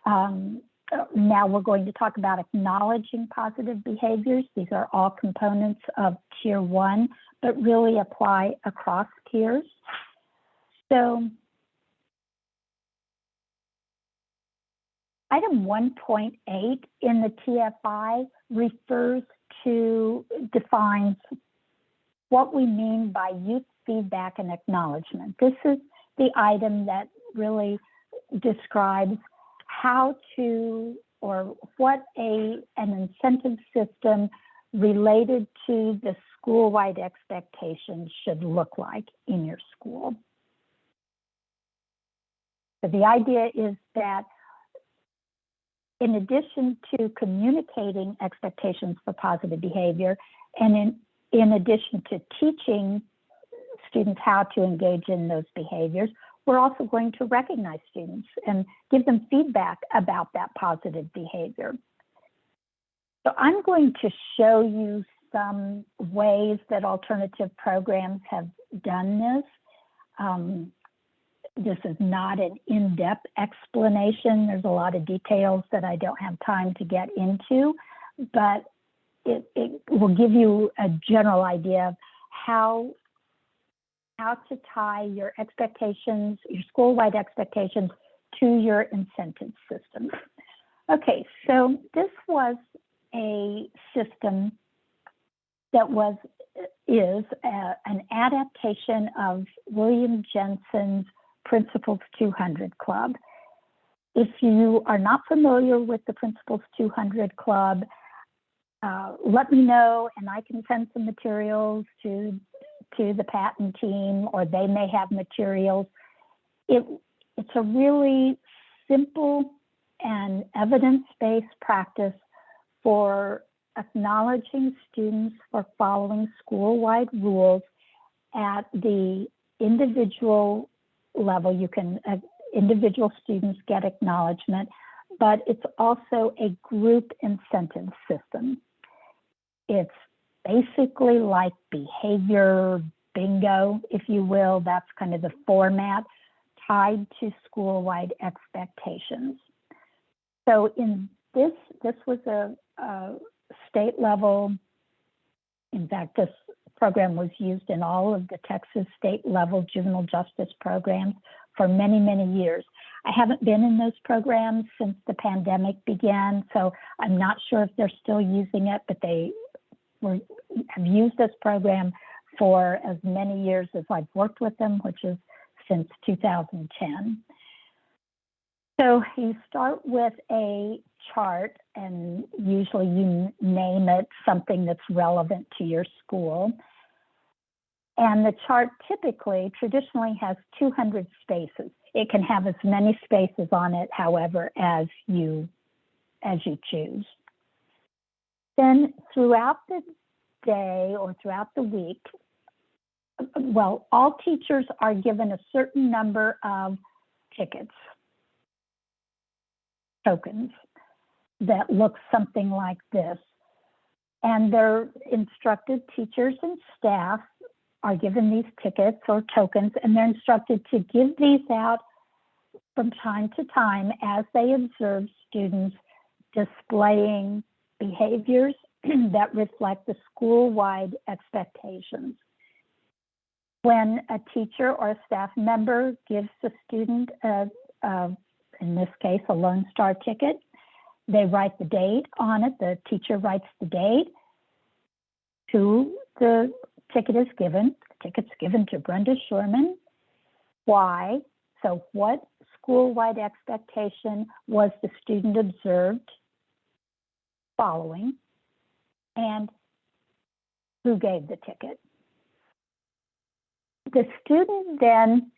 now we're going to talk about acknowledging positive behaviors. These are all components of Tier 1, but really apply across tiers. So item 1.8 in the TFI defines what we mean by youth feedback and acknowledgement. This is the item that really describes how to, or what an incentive system related to the school-wide expectations should look like in your school. So the idea is that in addition to communicating expectations for positive behavior, and in addition to teaching students how to engage in those behaviors, we're also going to recognize students and give them feedback about that positive behavior. So I'm going to show you some ways that alternative programs have done this. This is not an in-depth explanation. There's a lot of details that I don't have time to get into, but it will give you a general idea of how to tie your expectations, your school-wide expectations, to your incentive system. Okay, so this was a system that is an adaptation of William Jensen's Principles 200 Club. If you are not familiar with the Principles 200 Club, let me know and I can send some materials to the patent team, or they may have materials. It's a really simple and evidence-based practice for acknowledging students for following school-wide rules at the individual level. You can, individual students get acknowledgement, but it's also a group incentive system. It's basically like behavior bingo, if you will. That's kind of the format tied to school-wide expectations. So in this was a state level, in fact, this program was used in all of the Texas state level juvenile justice programs for many, many years. I haven't been in those programs since the pandemic began, so I'm not sure if they're still using it, but they have used this program for as many years as I've worked with them, which is since 2010. So you start with a chart, and usually you name it something that's relevant to your school. And the chart traditionally has 200 spaces. It can have as many spaces on it, however, as you choose. Then throughout the day or throughout the week, well, all teachers are given a certain number of tickets, tokens, that look something like this. And they're instructed, teachers and staff are given these tickets or tokens, and they're instructed to give these out from time to time as they observe students displaying behaviors that reflect the school-wide expectations. When a teacher or a staff member gives a student, in this case, a Lone Star ticket, they write the date on it. The teacher writes the date, who the ticket is given. The ticket's given to Brenda Schurman. Why? So what school-wide expectation was the student observed following, and who gave the ticket? The student then,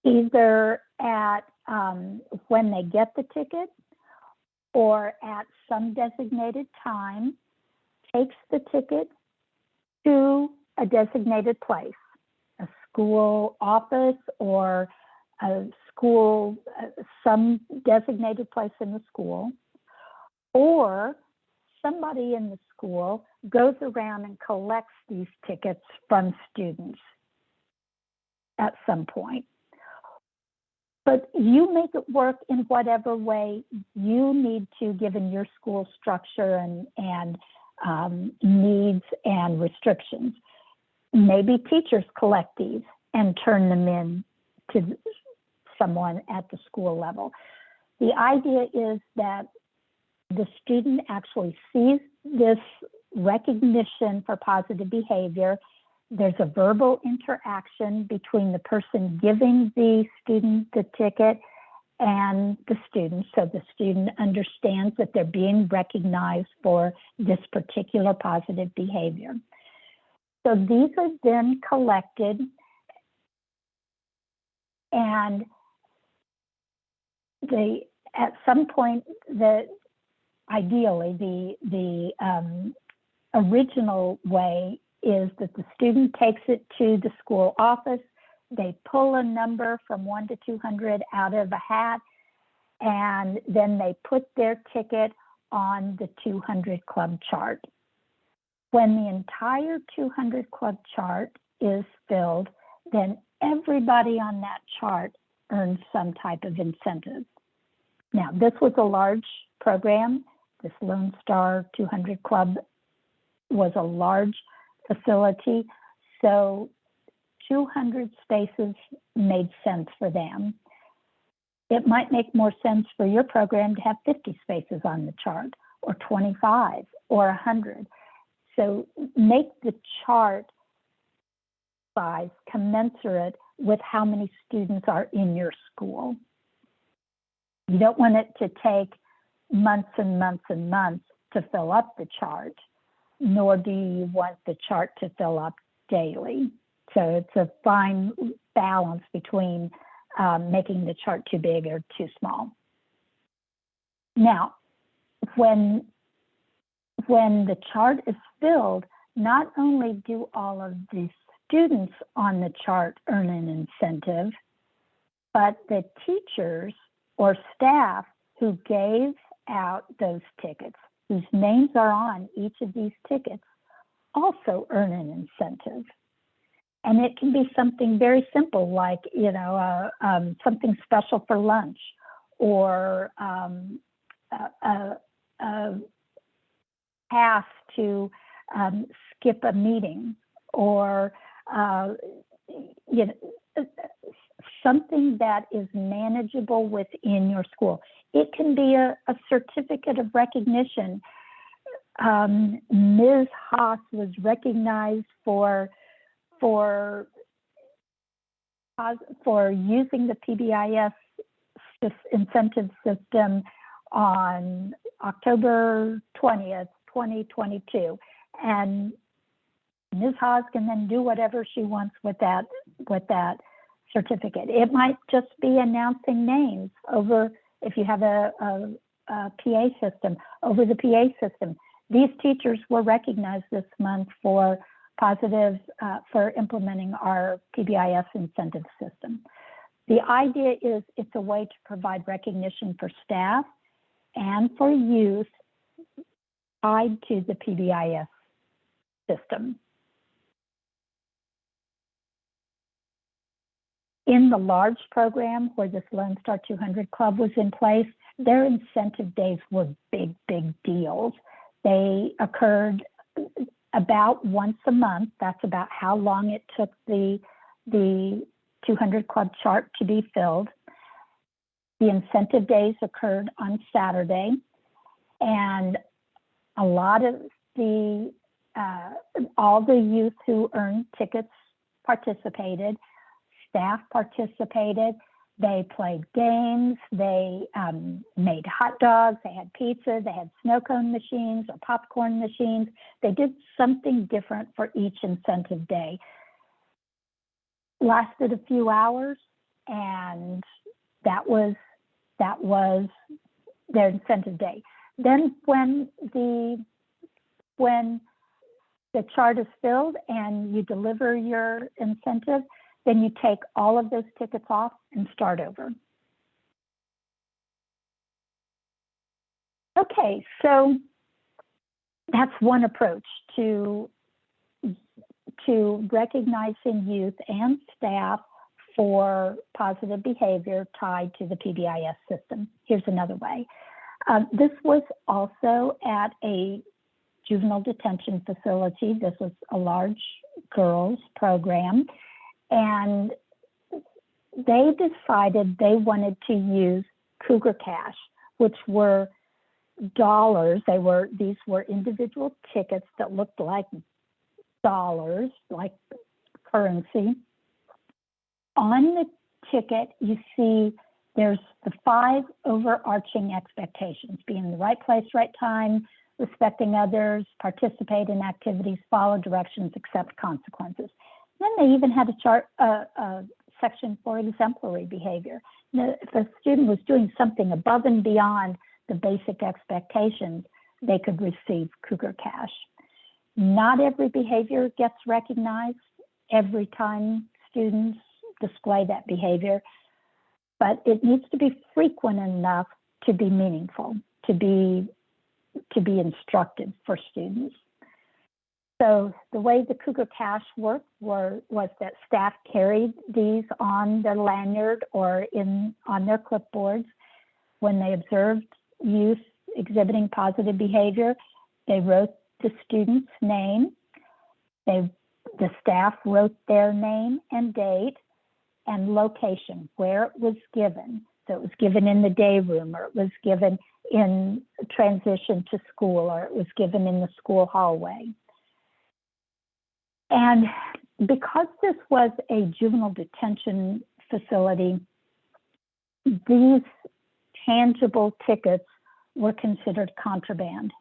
either at when they get the ticket or at some designated time, takes the ticket to a designated place, a school office or a school, some designated place in the school, or somebody in the school goes around and collects these tickets from students at some point. But you make it work in whatever way you need to, given your school structure and needs and restrictions. Maybe teachers collect these and turn them in to someone at the school level. The idea is that the student actually sees this recognition for positive behavior. There's a verbal interaction between the person giving the student the ticket and the student, so the student understands that they're being recognized for this particular positive behavior. So these are then collected, and at some point, ideally the original way is that the student takes it to the school office. They pull a number from 1 to 200 out of a hat, and then they put their ticket on the 200 club chart. When the entire 200 club chart is filled, then everybody on that chart earns some type of incentive. Now, this was a large program. This Lone Star 200 Club was a large facility, so 200 spaces made sense for them. It might make more sense for your program to have 50 spaces on the chart, or 25, or 100. So make the chart size commensurate with how many students are in your school. You don't want it to take months and months and months to fill up the chart, nor do you want the chart to fill up daily. So it's a fine balance between making the chart too big or too small. Now, when the chart is filled, not only do all of the students on the chart earn an incentive, but the teachers or staff who gave out those tickets, whose names are on each of these tickets, also earn an incentive. And it can be something very simple, like, something special for lunch, or a pass to skip a meeting, or something that is manageable within your school. It can be a certificate of recognition. Ms. Haas was recognized for using the PBIS this incentive system on October 20th, 2022. And Ms. Haas can then do whatever she wants with that certificate. It might just be announcing names over, if you have a PA system, over the PA system. These teachers were recognized this month for for implementing our PBIS incentive system. The idea is it's a way to provide recognition for staff and for youth tied to the PBIS system. In the large program where this Lone Star 200 Club was in place, their incentive days were big, big deals. They occurred about once a month. That's about how long it took the 200 Club chart to be filled. The incentive days occurred on Saturday, and a lot of all the youth who earned tickets participated. Staff participated. They played games. They made hot dogs. They had pizza. They had snow cone machines or popcorn machines. They did something different for each incentive day. Lasted a few hours, and that was their incentive day. Then when the chart is filled and you deliver your incentive, then you take all of those tickets off and start over. Okay, so that's one approach to recognizing youth and staff for positive behavior tied to the PBIS system. Here's another way. This was also at a juvenile detention facility. This was a large girls program. And they decided they wanted to use Cougar Cash, which were dollars. These were individual tickets that looked like dollars, like currency. On the ticket, you see there's the 5 overarching expectations: be in the right place, right time, respecting others, participate in activities, follow directions, accept consequences. Then they even had a section for exemplary behavior. Now, if a student was doing something above and beyond the basic expectations, they could receive Cougar Cash. Not every behavior gets recognized every time students display that behavior, but it needs to be frequent enough to be meaningful, to be instructive for students. So the way the Cougar Cash worked was that staff carried these on their lanyard or on their clipboards. When they observed youth exhibiting positive behavior, they wrote the student's name. The staff wrote their name and date and location, where it was given. So it was given in the day room, or it was given in transition to school, or it was given in the school hallway. And because this was a juvenile detention facility, these tangible tickets were considered contraband.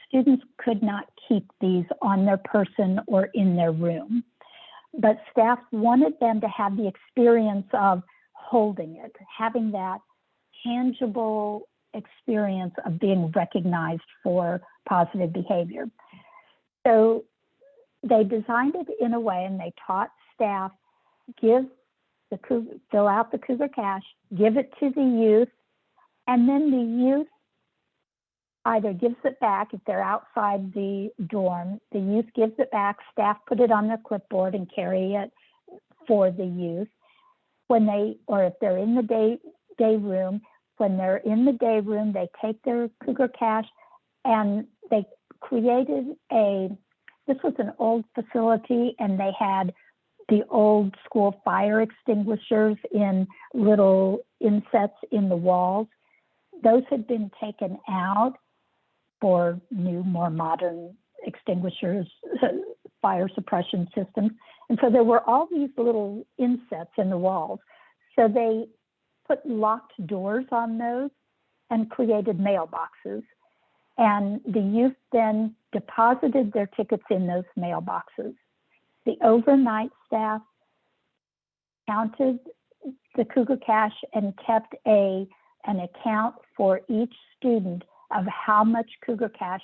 Students could not keep these on their person or in their room, but staff wanted them to have the experience of holding it, having that tangible experience of being recognized for positive behavior. So they designed it in a way, and they taught staff, fill out the Cougar Cash, give it to the youth, and then the youth either gives it back. If they're outside the dorm, the youth gives it back, staff put it on their clipboard and carry it for the youth. Or if they're in the day room, when they're in the day room, they take their Cougar Cash, and they created this was an old facility, and they had the old school fire extinguishers in little insets in the walls. Those had been taken out for new, more modern extinguishers, fire suppression systems. And so there were all these little insets in the walls. So they put locked doors on those and created mailboxes. And the youth then deposited their tickets in those mailboxes. The overnight staff counted the Cougar Cash and kept an account for each student of how much Cougar Cash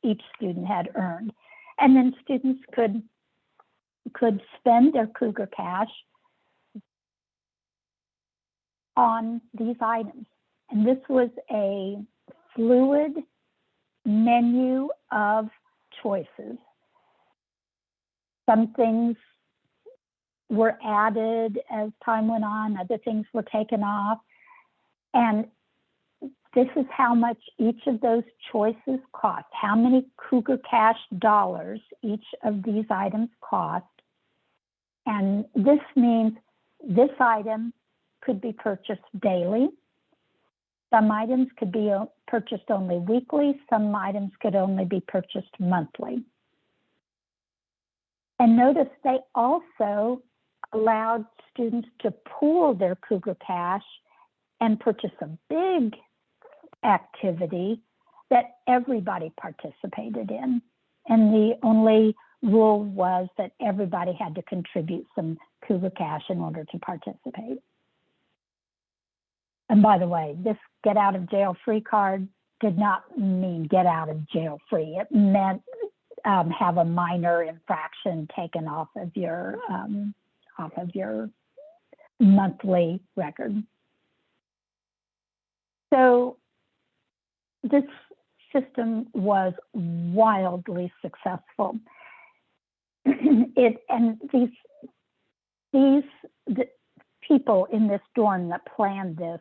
each student had earned. And then students could spend their Cougar Cash on these items. And this was a fluid menu of choices. Some things were added as time went on, other things were taken off. And this is how much each of those choices cost, how many Cougar Cash dollars each of these items cost. And this means this item could be purchased daily. Some items could be purchased only weekly. Some items could only be purchased monthly. And notice they also allowed students to pool their Cougar Cash and purchase a big activity that everybody participated in. And the only rule was that everybody had to contribute some Cougar Cash in order to participate. And by the way, this get out of jail free card did not mean get out of jail free. It meant have a minor infraction taken off of your monthly record. So this system was wildly successful. The people in this dorm that planned this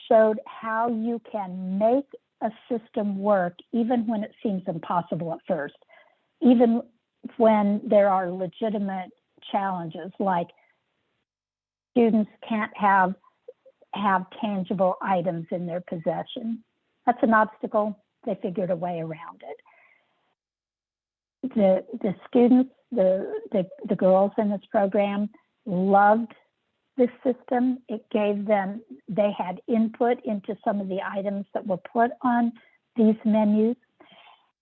showed how you can make a system work even when it seems impossible at first, even when there are legitimate challenges like students can't have tangible items in their possession. That's an obstacle. They figured a way around it. The students, the girls in this program loved this system. It gave them, they had input into some of the items that were put on these menus.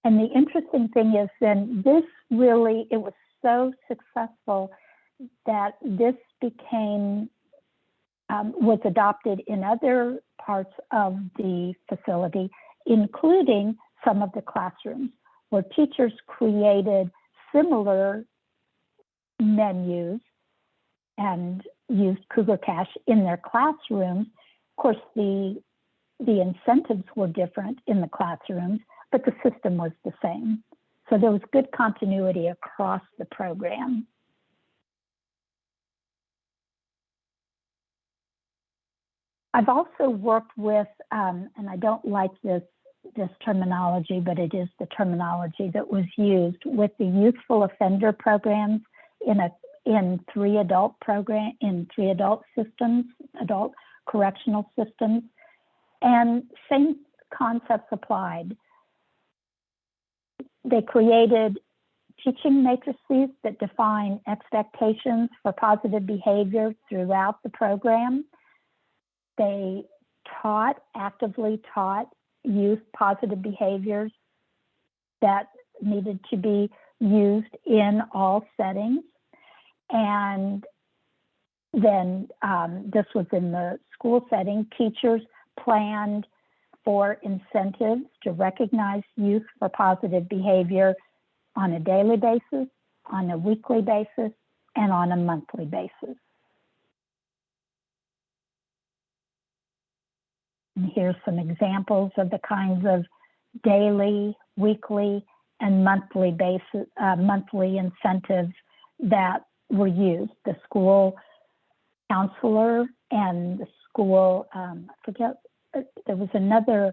And the interesting thing is then this really, it was so successful that this became, was adopted in other parts of the facility, including some of the classrooms, where teachers created similar menus and used Cougar Cash in their classrooms. Of course, the incentives were different in the classrooms, but the system was the same. So there was good continuity across the program. I've also worked with, and I don't like this terminology, but it is the terminology that was used with the youthful offender programs in three adult systems, adult correctional systems, and same concepts applied. They created teaching matrices that define expectations for positive behavior throughout the program. They actively taught youth positive behaviors that needed to be used in all settings. And then this was in the school setting. Teachers planned for incentives to recognize youth for positive behavior on a daily basis, on a weekly basis, and on a monthly basis. And here's some examples of the kinds of daily, weekly, and monthly incentives that were used. The school counselor and the school, I forget, there was another,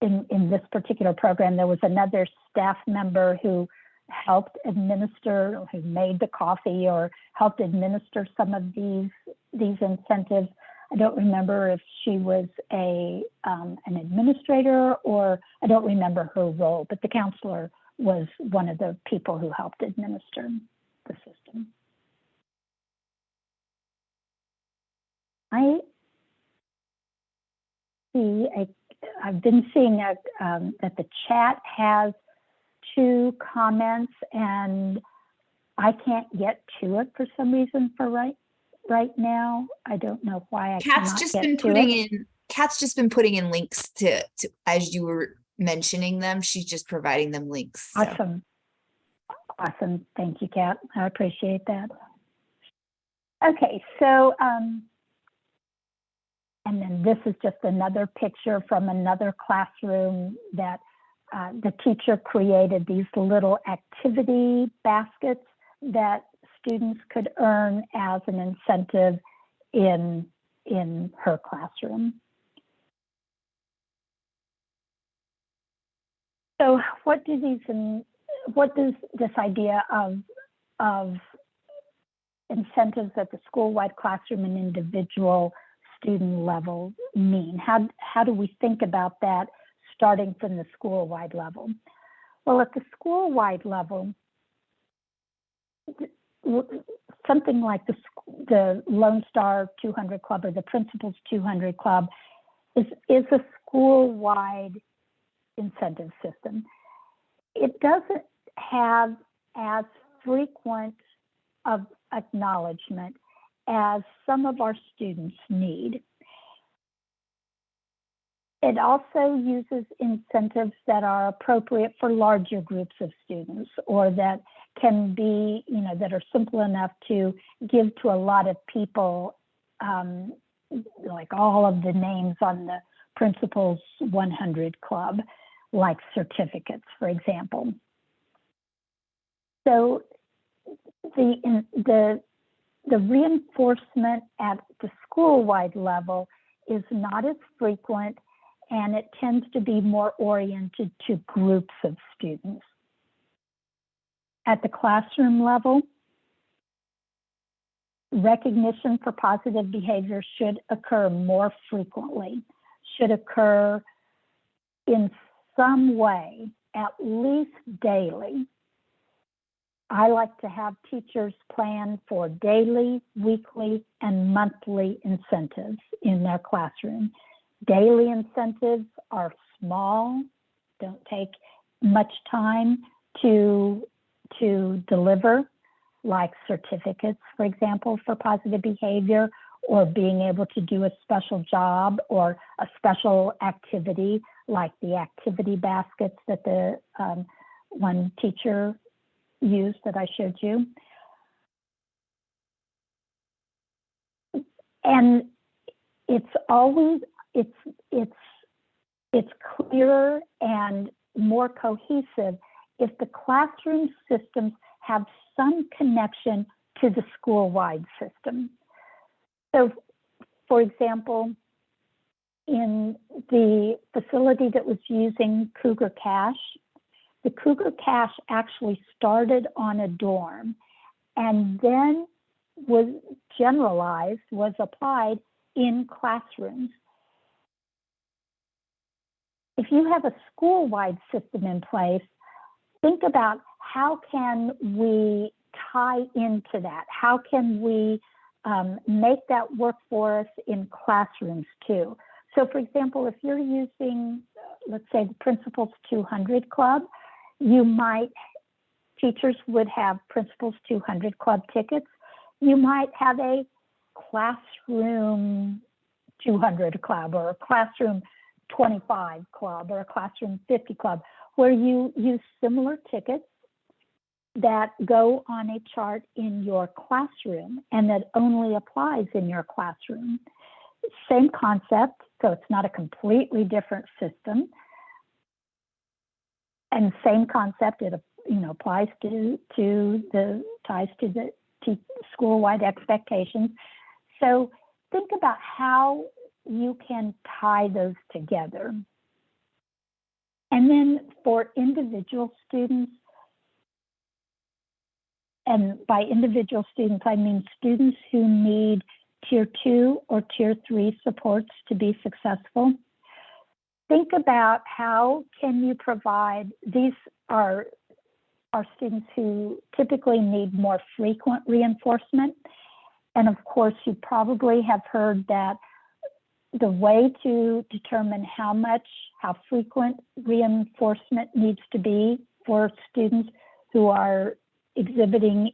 in this particular program, there was another staff member who helped administer, who made the coffee or helped administer some of these incentives. I don't remember if she was an administrator, or I don't remember her role, but the counselor was one of the people who helped administer the system. I see, I've been seeing that the chat has 2 comments, and I can't get to it for some reason for right now. I don't know why I cannot get to it. Kat's just been putting in links to as you were mentioning them. She's just providing them links. So. Awesome. Thank you, Kat. I appreciate that. Okay, so and then this is just another picture from another classroom that the teacher created these little activity baskets that students could earn as an incentive in her classroom. So what does this idea of incentives at the school-wide classroom and individual student level mean? How do we think about that starting from the school-wide level? Well, at the school-wide level, something like the Lone Star 200 Club or the Principals 200 Club is a school-wide incentive system. It doesn't have as frequent of acknowledgement as some of our students need. It also uses incentives that are appropriate for larger groups of students, or that can be, that are simple enough to give to a lot of people, like all of the names on the Principals 100 Club, like certificates, for example. So the reinforcement at the school-wide level is not as frequent, and it tends to be more oriented to groups of students. At the classroom level, recognition for positive behavior should occur more frequently, should occur in some way, at least daily. I like to have teachers plan for daily, weekly, and monthly incentives in their classroom. Daily incentives are small, don't take much time to deliver, like certificates, for example, for positive behavior, or being able to do a special job or a special activity, like the activity baskets that the one teacher used that I showed you. And it's always, it's clearer and more cohesive if the classroom systems have some connection to the school-wide system. So, for example, in the facility that was using Cougar Cash, the Cougar Cash actually started on a dorm and then was generalized, was applied in classrooms. If you have a school-wide system in place, think about how can we tie into that? How can we make that work for us in classrooms too? So for example, if you're using, let's say, the Principals 200 Club, teachers would have Principals 200 Club tickets. You might have a Classroom 200 Club, or a Classroom 25 Club, or a Classroom 50 Club, where you use similar tickets that go on a chart in your classroom and that only applies in your classroom. Same concept, so it's not a completely different system. And same concept, it applies to the ties to the school-wide expectations. So think about how you can tie those together. And then for individual students, and by individual students, I mean students who need Tier 2 or Tier 3 supports to be successful, think about how can you provide, these are students who typically need more frequent reinforcement, And of course, you probably have heard that the way to determine how frequent reinforcement needs to be for students who are exhibiting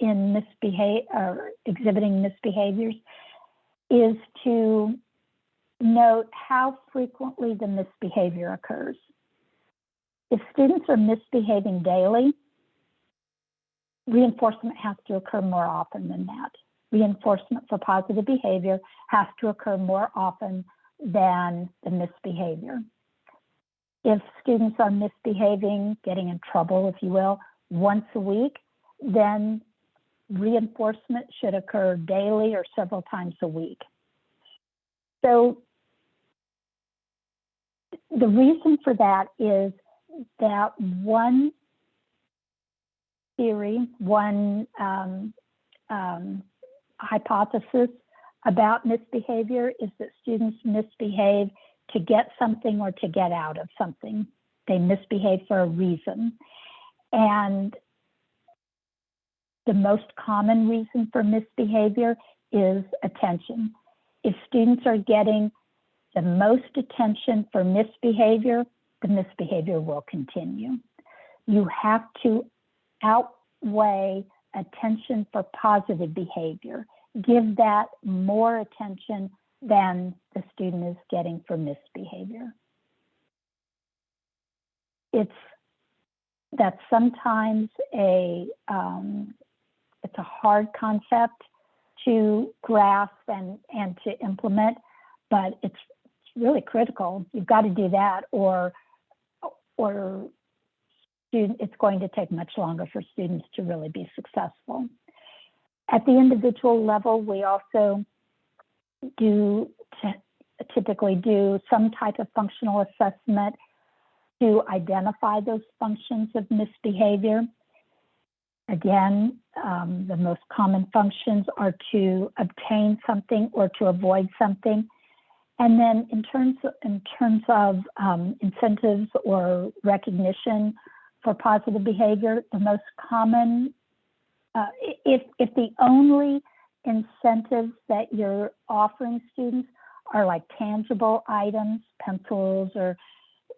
misbehaviors is to note how frequently the misbehavior occurs. If students are misbehaving daily, reinforcement has to occur more often than that. Reinforcement for positive behavior has to occur more often than the misbehavior. If students are misbehaving, getting in trouble, if you will, once a week, then reinforcement should occur daily or several times a week. So the reason for that is that one theory, one hypothesis about misbehavior is that students misbehave to get something or to get out of something. They misbehave for a reason. And the most common reason for misbehavior is attention. If students are getting the most attention for misbehavior, the misbehavior will continue. You have to outweigh attention for positive behavior. Give that more attention than the student is getting for misbehavior. That's sometimes it's a hard concept to grasp and to implement, but it's really critical. You've got to do that, or it's going to take much longer for students to really be successful. At the individual level, we also typically do some type of functional assessment to identify those functions of misbehavior. Again, the most common functions are to obtain something or to avoid something. And then in terms of incentives or recognition for positive behavior, the most common, if the only incentives that you're offering students are like tangible items, pencils or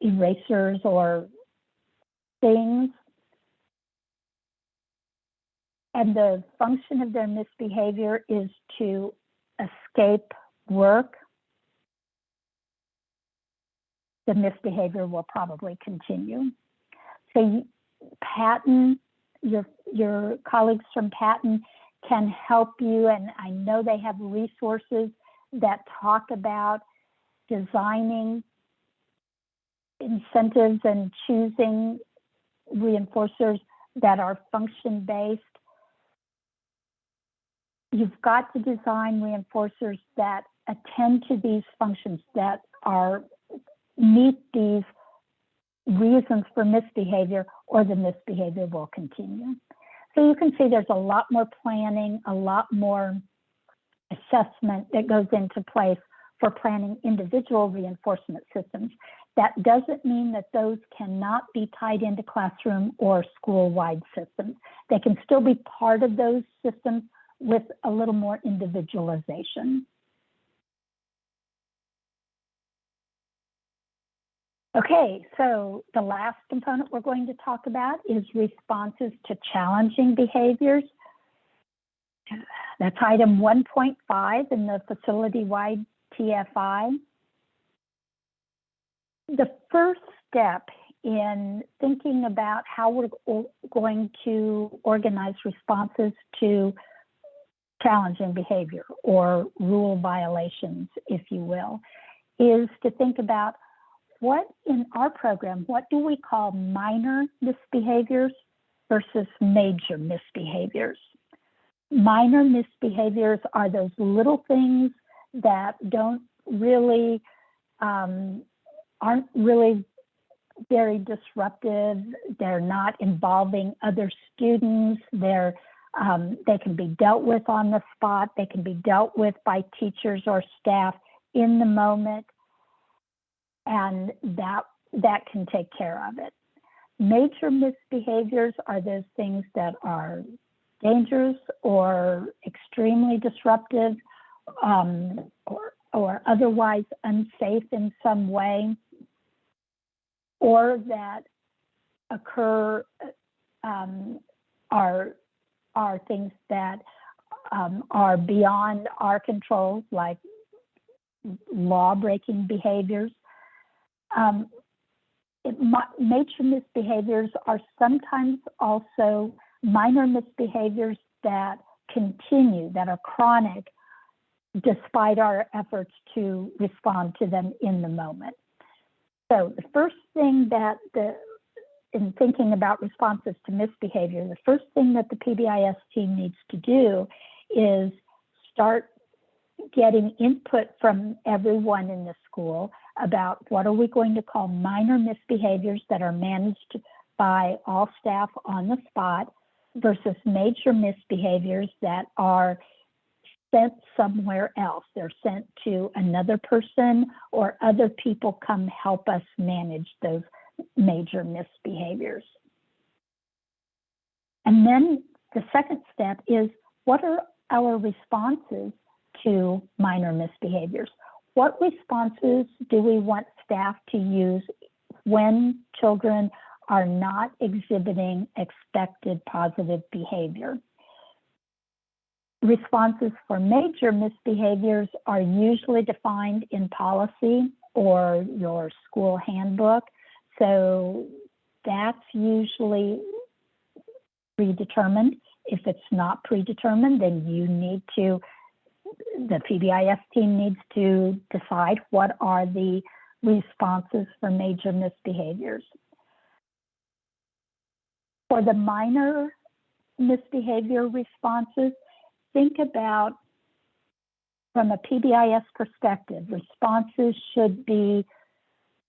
erasers or things, and the function of their misbehavior is to escape work, the misbehavior will probably continue. So Patton, your colleagues from Patton can help you, and I know they have resources that talk about designing incentives and choosing reinforcers that are function-based. You've got to design reinforcers that attend to these functions, that meet these reasons for misbehavior, or the misbehavior will continue. So you can see there's a lot more planning, a lot more assessment that goes into place for planning individual reinforcement systems. That doesn't mean that those cannot be tied into classroom or school-wide systems. They can still be part of those systems with a little more individualization. Okay, so the last component we're going to talk about is responses to challenging behaviors. That's item 1.5 in the facility-wide TFI. The first step in thinking about how we're going to organize responses to challenging behavior or rule violations, if you will, is to think about what in our program, what do we call minor misbehaviors versus major misbehaviors? Minor misbehaviors are those little things that don't really, aren't really very disruptive. They're not involving other students. They can be dealt with on the spot. They can be dealt with by teachers or staff in the moment, and that can take care of it. Major misbehaviors are those things that are dangerous or extremely disruptive, or otherwise unsafe in some way, or that occur are things that are beyond our control, like law-breaking behaviors. Major misbehaviors are sometimes also minor misbehaviors that continue, that are chronic, despite our efforts to respond to them in the moment. So the first thing that in thinking about responses to misbehavior, the first thing that the PBIS team needs to do is start getting input from everyone in the school about what are we going to call minor misbehaviors that are managed by all staff on the spot versus major misbehaviors that are sent somewhere else. They're sent to another person, or other people come help us manage those major misbehaviors. And then the second step is, what are our responses to minor misbehaviors? What responses do we want staff to use when children are not exhibiting expected positive behavior? Responses for major misbehaviors are usually defined in policy or your school handbook. So that's usually predetermined. If it's not predetermined, then the PBIS team needs to decide what are the responses for major misbehaviors. For the minor misbehavior responses, think about, from a PBIS perspective, responses should be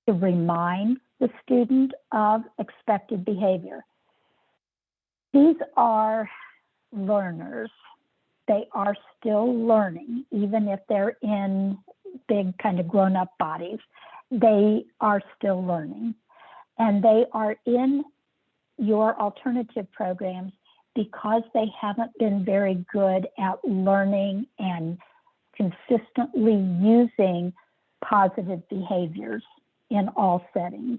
to remind the student of expected behavior. These are learners. They are still learning, even if they're in big kind of grown-up bodies. They are still learning. And they are in your alternative programs because they haven't been very good at learning and consistently using positive behaviors in all settings.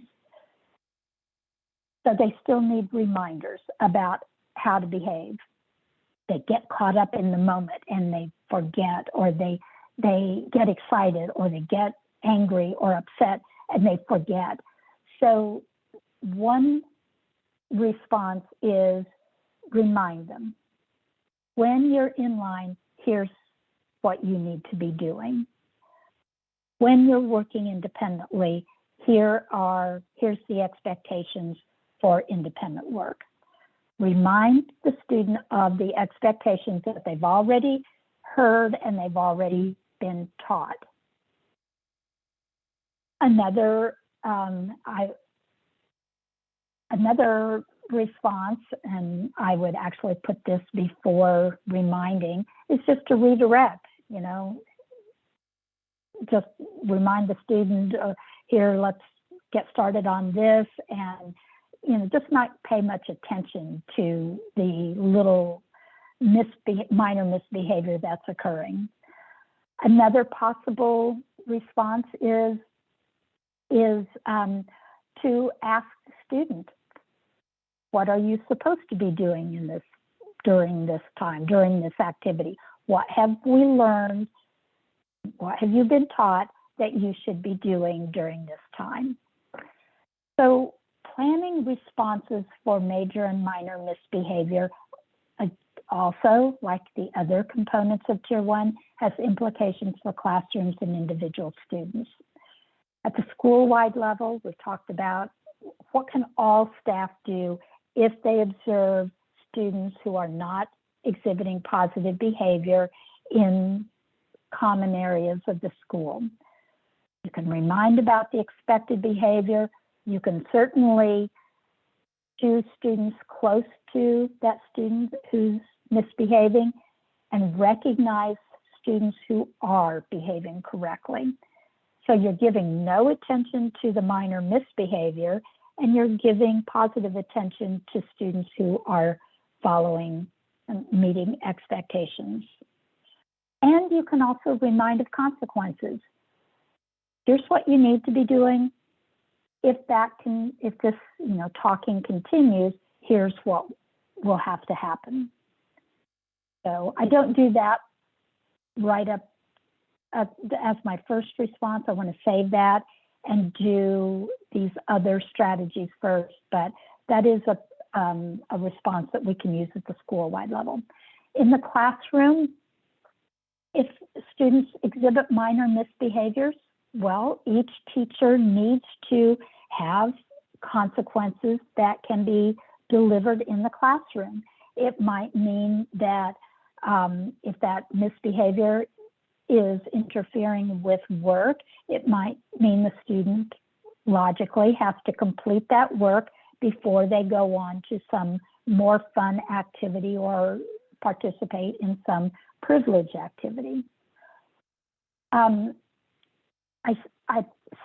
So they still need reminders about how to behave. They get caught up in the moment and they forget, or they get excited, or they get angry or upset and they forget. So one response is remind them. When you're in line, here's what you need to be doing. When you're working independently, here's the expectations for independent work. Remind the student of the expectations that they've already heard and they've already been taught. Another response, and I would actually put this before reminding, is just to redirect, just remind the student, here, let's get started on this, and just not pay much attention to the little minor misbehavior that's occurring. Another possible response is to ask the student, what are you supposed to be doing during this time, during this activity? What have we learned? What have you been taught that you should be doing during this time? So planning responses for major and minor misbehavior, also, like the other components of Tier 1, has implications for classrooms and individual students. At the school-wide level, we've talked about what can all staff do if they observe students who are not exhibiting positive behavior in common areas of the school. You can remind about the expected behavior. You can certainly choose students close to that student who's misbehaving and recognize students who are behaving correctly. So you're giving no attention to the minor misbehavior, and you're giving positive attention to students who are following meeting expectations. And you can also remind of consequences. Here's what you need to be doing. If this, talking continues, here's what will have to happen. So I don't do that right up as my first response. I want to save that and do these other strategies first, but that is a response that we can use at the school-wide level. In the classroom, if students exhibit minor misbehaviors, well, each teacher needs to have consequences that can be delivered in the classroom. It might mean that if that misbehavior is interfering with work, it might mean the student logically has to complete that work before they go on to some more fun activity or participate in some privileged activity. I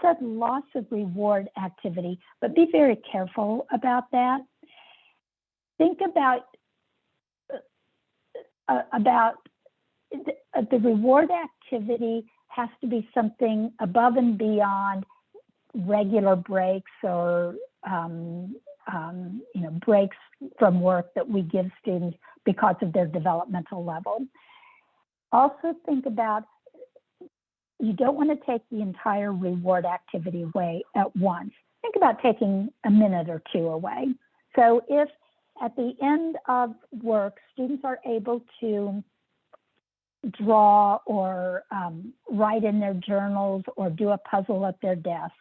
said loss of reward activity, but be very careful about that. Think about the reward activity has to be something above and beyond regular breaks or breaks from work that we give students because of their developmental level. Also think about, you don't want to take the entire reward activity away at once. Think about taking a minute or two away. So if at the end of work, students are able to draw or write in their journals or do a puzzle at their desk,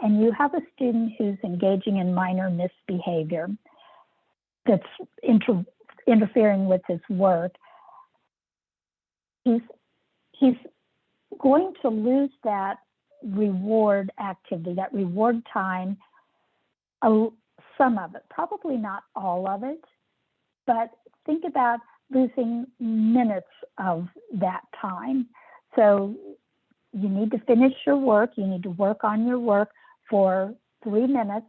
and you have a student who's engaging in minor misbehavior that's interfering with his work, he's going to lose that reward activity, that reward time, some of it, probably not all of it, but think about losing minutes of that time. So you need to finish your work, you need to work on your work for 3 minutes,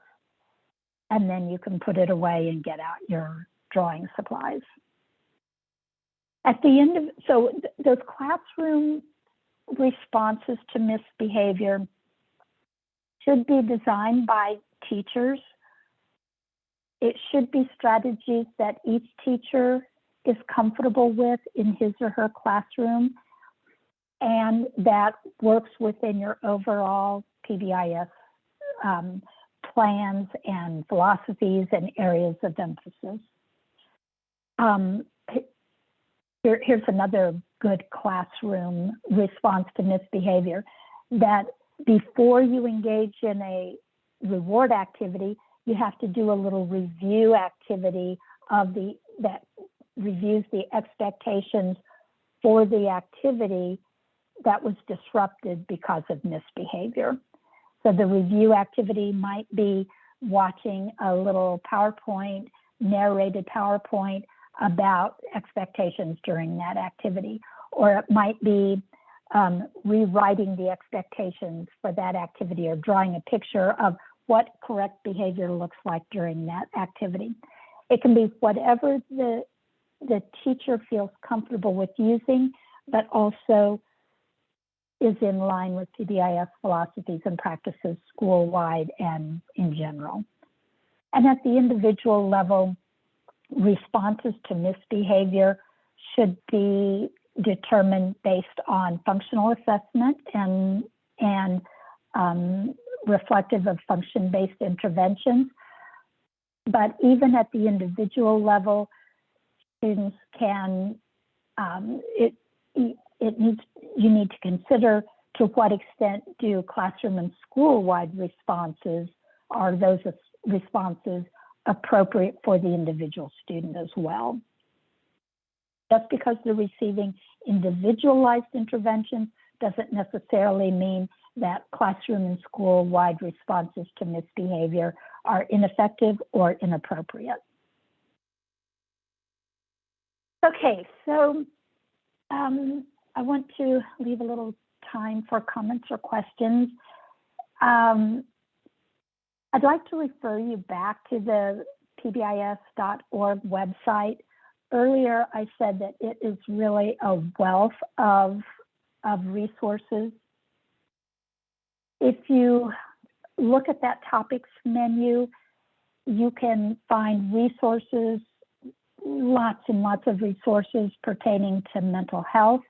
and then you can put it away and get out your drawing supplies. At the end of, so those classroom responses to misbehavior should be designed by teachers. It should be strategies that each teacher is comfortable with in his or her classroom and that works within your overall PBIS plans and philosophies and areas of emphasis. Here's another good classroom response to misbehavior, that before you engage in a reward activity, you have to do a little review activity that reviews the expectations for the activity that was disrupted because of misbehavior. So the review activity might be watching a little PowerPoint, narrated PowerPoint about expectations during that activity, or it might be rewriting the expectations for that activity or drawing a picture of what correct behavior looks like during that activity. It can be whatever the teacher feels comfortable with using, but also is in line with PBIS philosophies and practices school-wide and in general. And at the individual level, responses to misbehavior should be determined based on functional assessment and reflective of function-based interventions. But even at the individual level, students can, you need to consider to what extent do classroom and school-wide responses, are those responses appropriate for the individual student as well. Just because they're receiving individualized interventions doesn't necessarily mean that classroom and school-wide responses to misbehavior are ineffective or inappropriate. Okay, so I want to leave a little time for comments or questions. I'd like to refer you back to the PBIS.org website earlier I said that it is really a wealth of resources. If you look at that topics menu, you can find resources, lots and lots of resources pertaining to mental health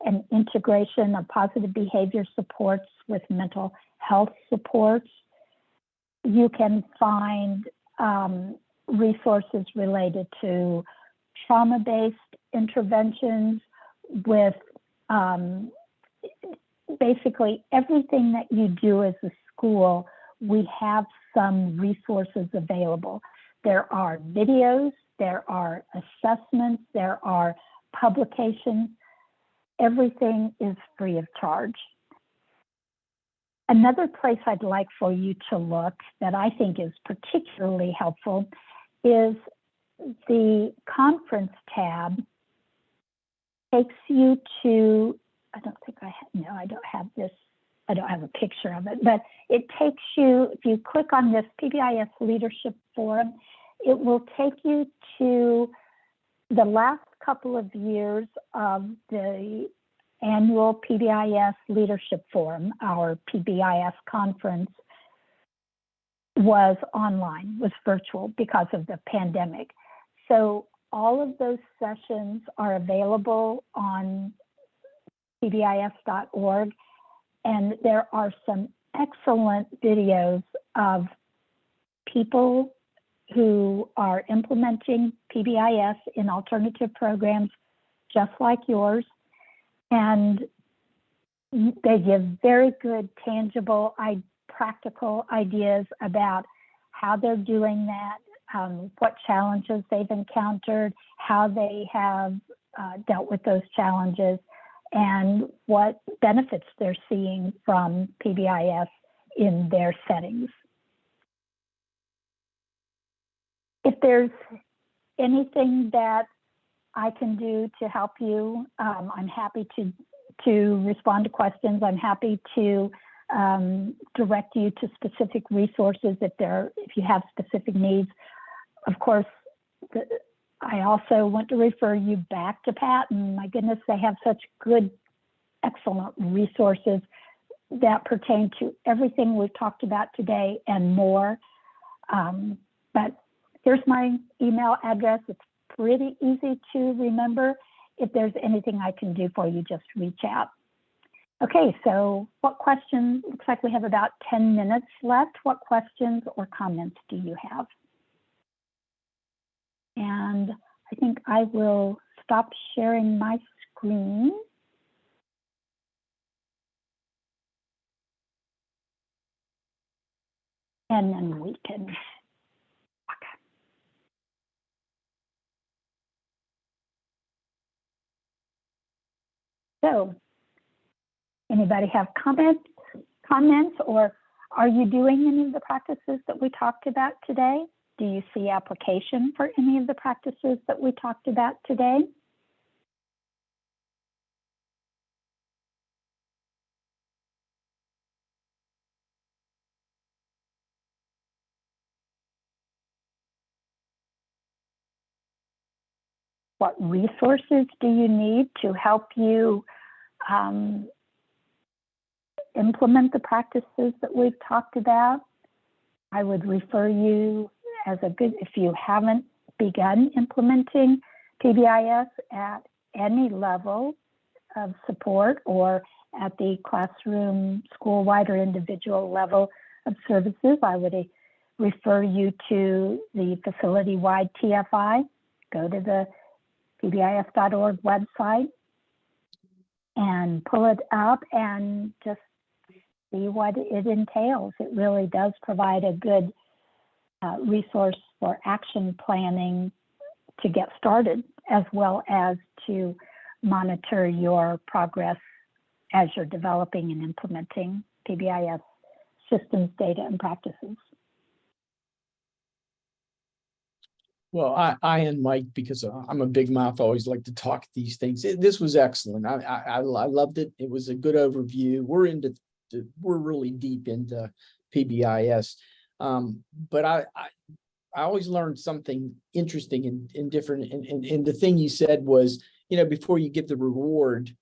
and integration of positive behavior supports with mental health supports. You can find resources related to trauma-based interventions with basically everything that you do as a school. We have some resources available. There are videos, there are assessments, there are publications. Everything is free of charge. Another place I'd like for you to look that I think is particularly helpful is the conference tab. Takes you to, I don't have a picture of it, but it takes you, if you click on this PBIS Leadership Forum, it will take you to the last couple of years of the annual PBIS Leadership Forum. Our PBIS conference was online, was virtual because of the pandemic. So all of those sessions are available on PBIS.org. And there are some excellent videos of people who are implementing PBIS in alternative programs just like yours. And they give very good, tangible, practical ideas about how they're doing that, what challenges they've encountered, how they have dealt with those challenges, and what benefits they're seeing from PBIS in their settings. If there's anything that I can do to help you, I'm happy to respond to questions. I'm happy to direct you to specific resources if you have specific needs. Of course, I also want to refer you back to Pat, and my goodness, they have such good, excellent resources that pertain to everything we've talked about today and more. But here's my email address. It's pretty easy to remember. If there's anything I can do for you, just reach out. Okay, so what questions? Looks like we have about 10 minutes left. What questions or comments do you have? And I think I will stop sharing my screen. And then we can, okay. So, anybody have comments, or are you doing any of the practices that we talked about today? Do you see application for any of the practices that we talked about today? What resources do you need to help you implement the practices that we've talked about? I would refer you as a good, if you haven't begun implementing PBIS at any level of support or at the classroom, school-wide or individual level of services, I would refer you to the facility-wide TFI. Go to the PBIS.org website and pull it up and just see what it entails. It really does provide a good resource for action planning to get started, as well as to monitor your progress as you're developing and implementing PBIS systems, data, and practices. Well, I and Mike, because I'm a big mouth, always like to talk these things. This was excellent. I loved it. It was a good overview. We're really deep into PBIS, but I always learned something interesting and different. And the thing you said was, before you give the reward,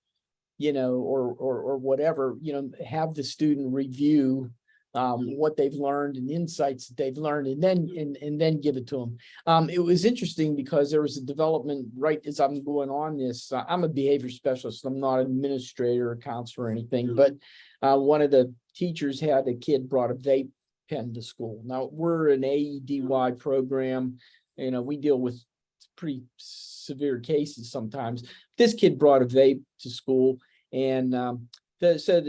or whatever, have the student review what they've learned and insights that they've learned, and then give it to them. It was interesting because there was a development right as I'm going on this. I'm a behavior specialist. I'm not an administrator or counselor or anything, but one of the teachers had a kid brought a vape pen to school. Now we're an AEDY program. We deal with pretty severe cases sometimes. This kid brought a vape to school, and so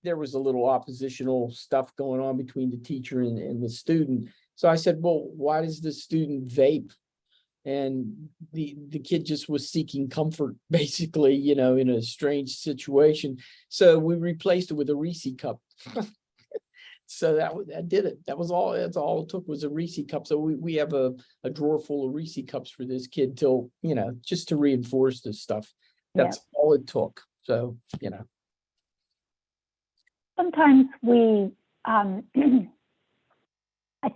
there was a little oppositional stuff going on between the teacher and the student. So I said, well, why does the student vape? And the kid just was seeking comfort, basically, in a strange situation. So we replaced it with a Reese cup. So that did it. That's all it took was a Reese cup. So we have a drawer full of Reese cups for this kid till, just to reinforce this stuff. That's all it took. So, Sometimes we, I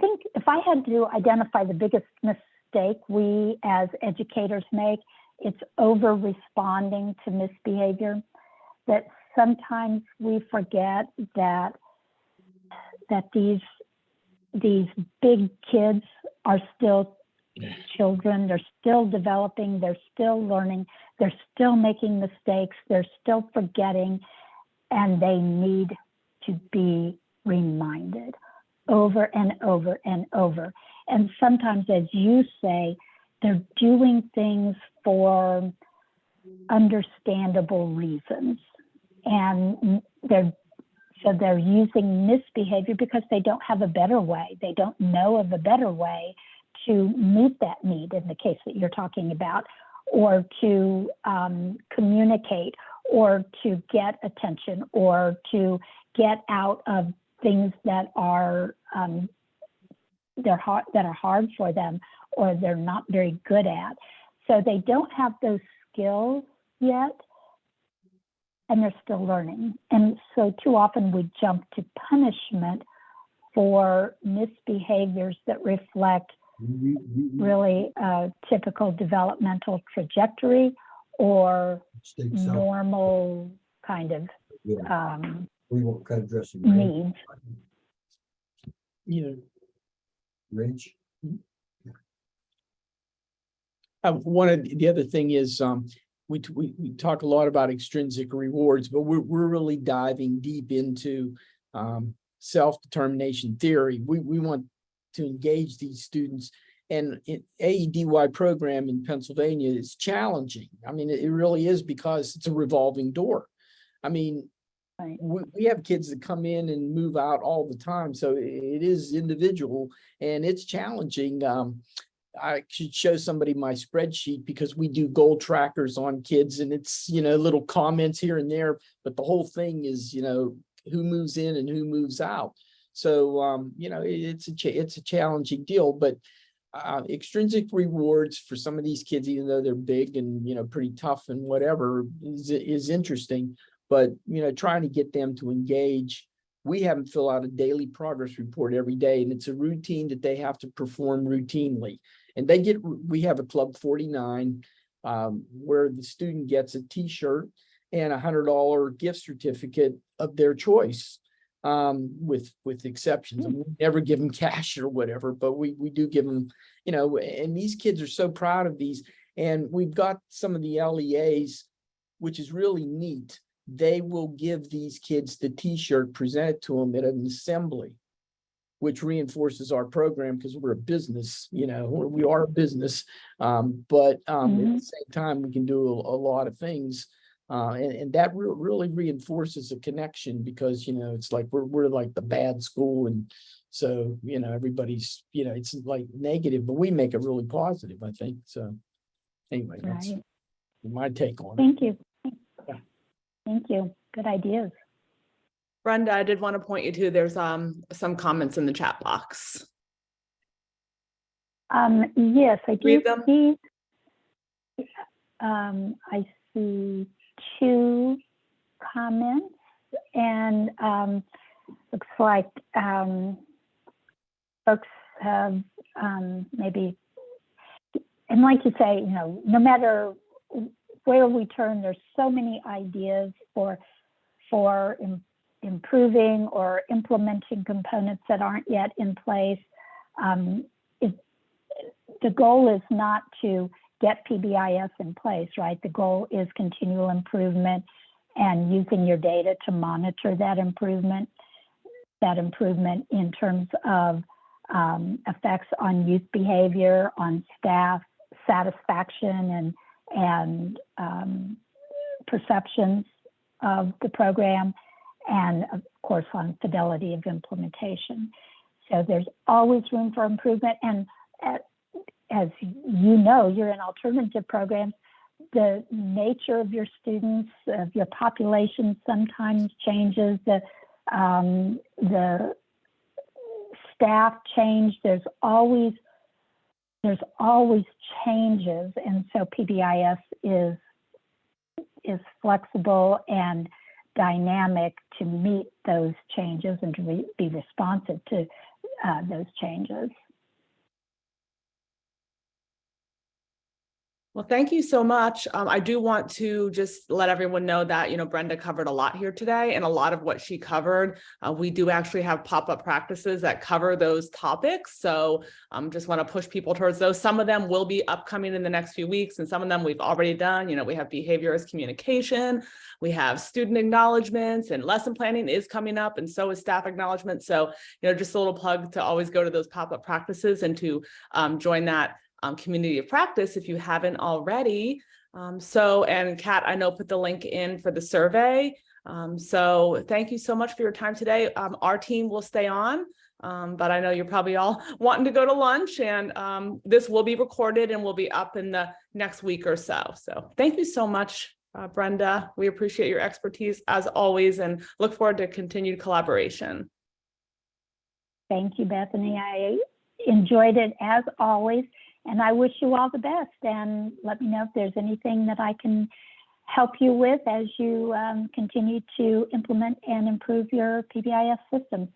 think if I had to identify the biggest mistake we as educators make, it's over responding to misbehavior. That sometimes we forget that these big kids are still children, they're still developing, they're still learning, they're still making mistakes, they're still forgetting, and they need to be reminded over and over and over. And sometimes, as you say, they're doing things for understandable reasons. And they're using misbehavior because they don't have a better way. They don't know of a better way to meet that need in the case that you're talking about, or to communicate, or to get attention, or to get out of things that are hard for them, or they're not very good at. So they don't have those skills yet, and they're still learning. And so too often we jump to punishment for misbehaviors that reflect really a typical developmental trajectory or normal kind of needs. Rich. One of the other thing is we talk a lot about extrinsic rewards, but we're really diving deep into self-determination theory. We want to engage these students, and AEDY program in Pennsylvania is challenging. I mean, it really is, because it's a revolving door. I mean, right. We have kids that come in and move out all the time, so it is individual and it's challenging. I should show somebody my spreadsheet, because we do goal trackers on kids, and it's, little comments here and there, but the whole thing is, who moves in and who moves out. So, it's a challenging deal, but extrinsic rewards for some of these kids, even though they're big and, pretty tough and whatever, is interesting, but, trying to get them to engage. We have them fill out a daily progress report every day, and it's a routine that they have to perform routinely. And we have a Club 49 where the student gets a t-shirt and $100 gift certificate of their choice, with exceptions. And we never give them cash or whatever, but we do give them, and these kids are so proud of these. And we've got some of the LEAs, which is really neat. They will give these kids the t-shirt, present it to them at an assembly, which reinforces our program, because we're a business, we are a at the same time, we can do a lot of things. And that really reinforces a connection, because, it's like we're like the bad school. And so, everybody's, it's like negative, but we make it really positive, I think. So anyway, that's my take on it. Thank you. Yeah. Thank you. Good ideas. Brenda, I did want to point you to, there's some comments in the chat box. Yes, I do Read them. see. I see 2 comments, and looks like folks have maybe, and like you say, you know, no matter where we turn, there's so many ideas for improving or implementing components that aren't yet in place. The goal is not to get PBIS in place, right? The goal is continual improvement and using your data to monitor that improvement in terms of effects on youth behavior, on staff satisfaction and perceptions of the program, and of course on fidelity of implementation. So there's always room for improvement. And as you know, you're in alternative programs, the nature of your students, of your population sometimes changes, the staff change, there's always changes, and so PBIS is flexible and dynamic to meet those changes and to be responsive to those changes. Well, thank you so much. I do want to just let everyone know that, you know, Brenda covered a lot here today, and a lot of what she covered, we do actually have pop-up practices that cover those topics. So just want to push people towards those. Some of them will be upcoming in the next few weeks, and some of them we've already done. You know, we have behavior as communication, we have student acknowledgements, and lesson planning is coming up, and so is staff acknowledgement. So, you know, just a little plug to always go to those pop-up practices and to join that community of practice if you haven't already. And Kat, I know, put the link in for the survey. So thank you so much for your time today. Our team will stay on, but I know you're probably all wanting to go to lunch, and this will be recorded and will be up in the next week or so. So thank you so much, Brenda. We appreciate your expertise as always, and look forward to continued collaboration. Thank you, Bethany. I enjoyed it as always. And I wish you all the best, and let me know if there's anything that I can help you with as you continue to implement and improve your PBIS systems.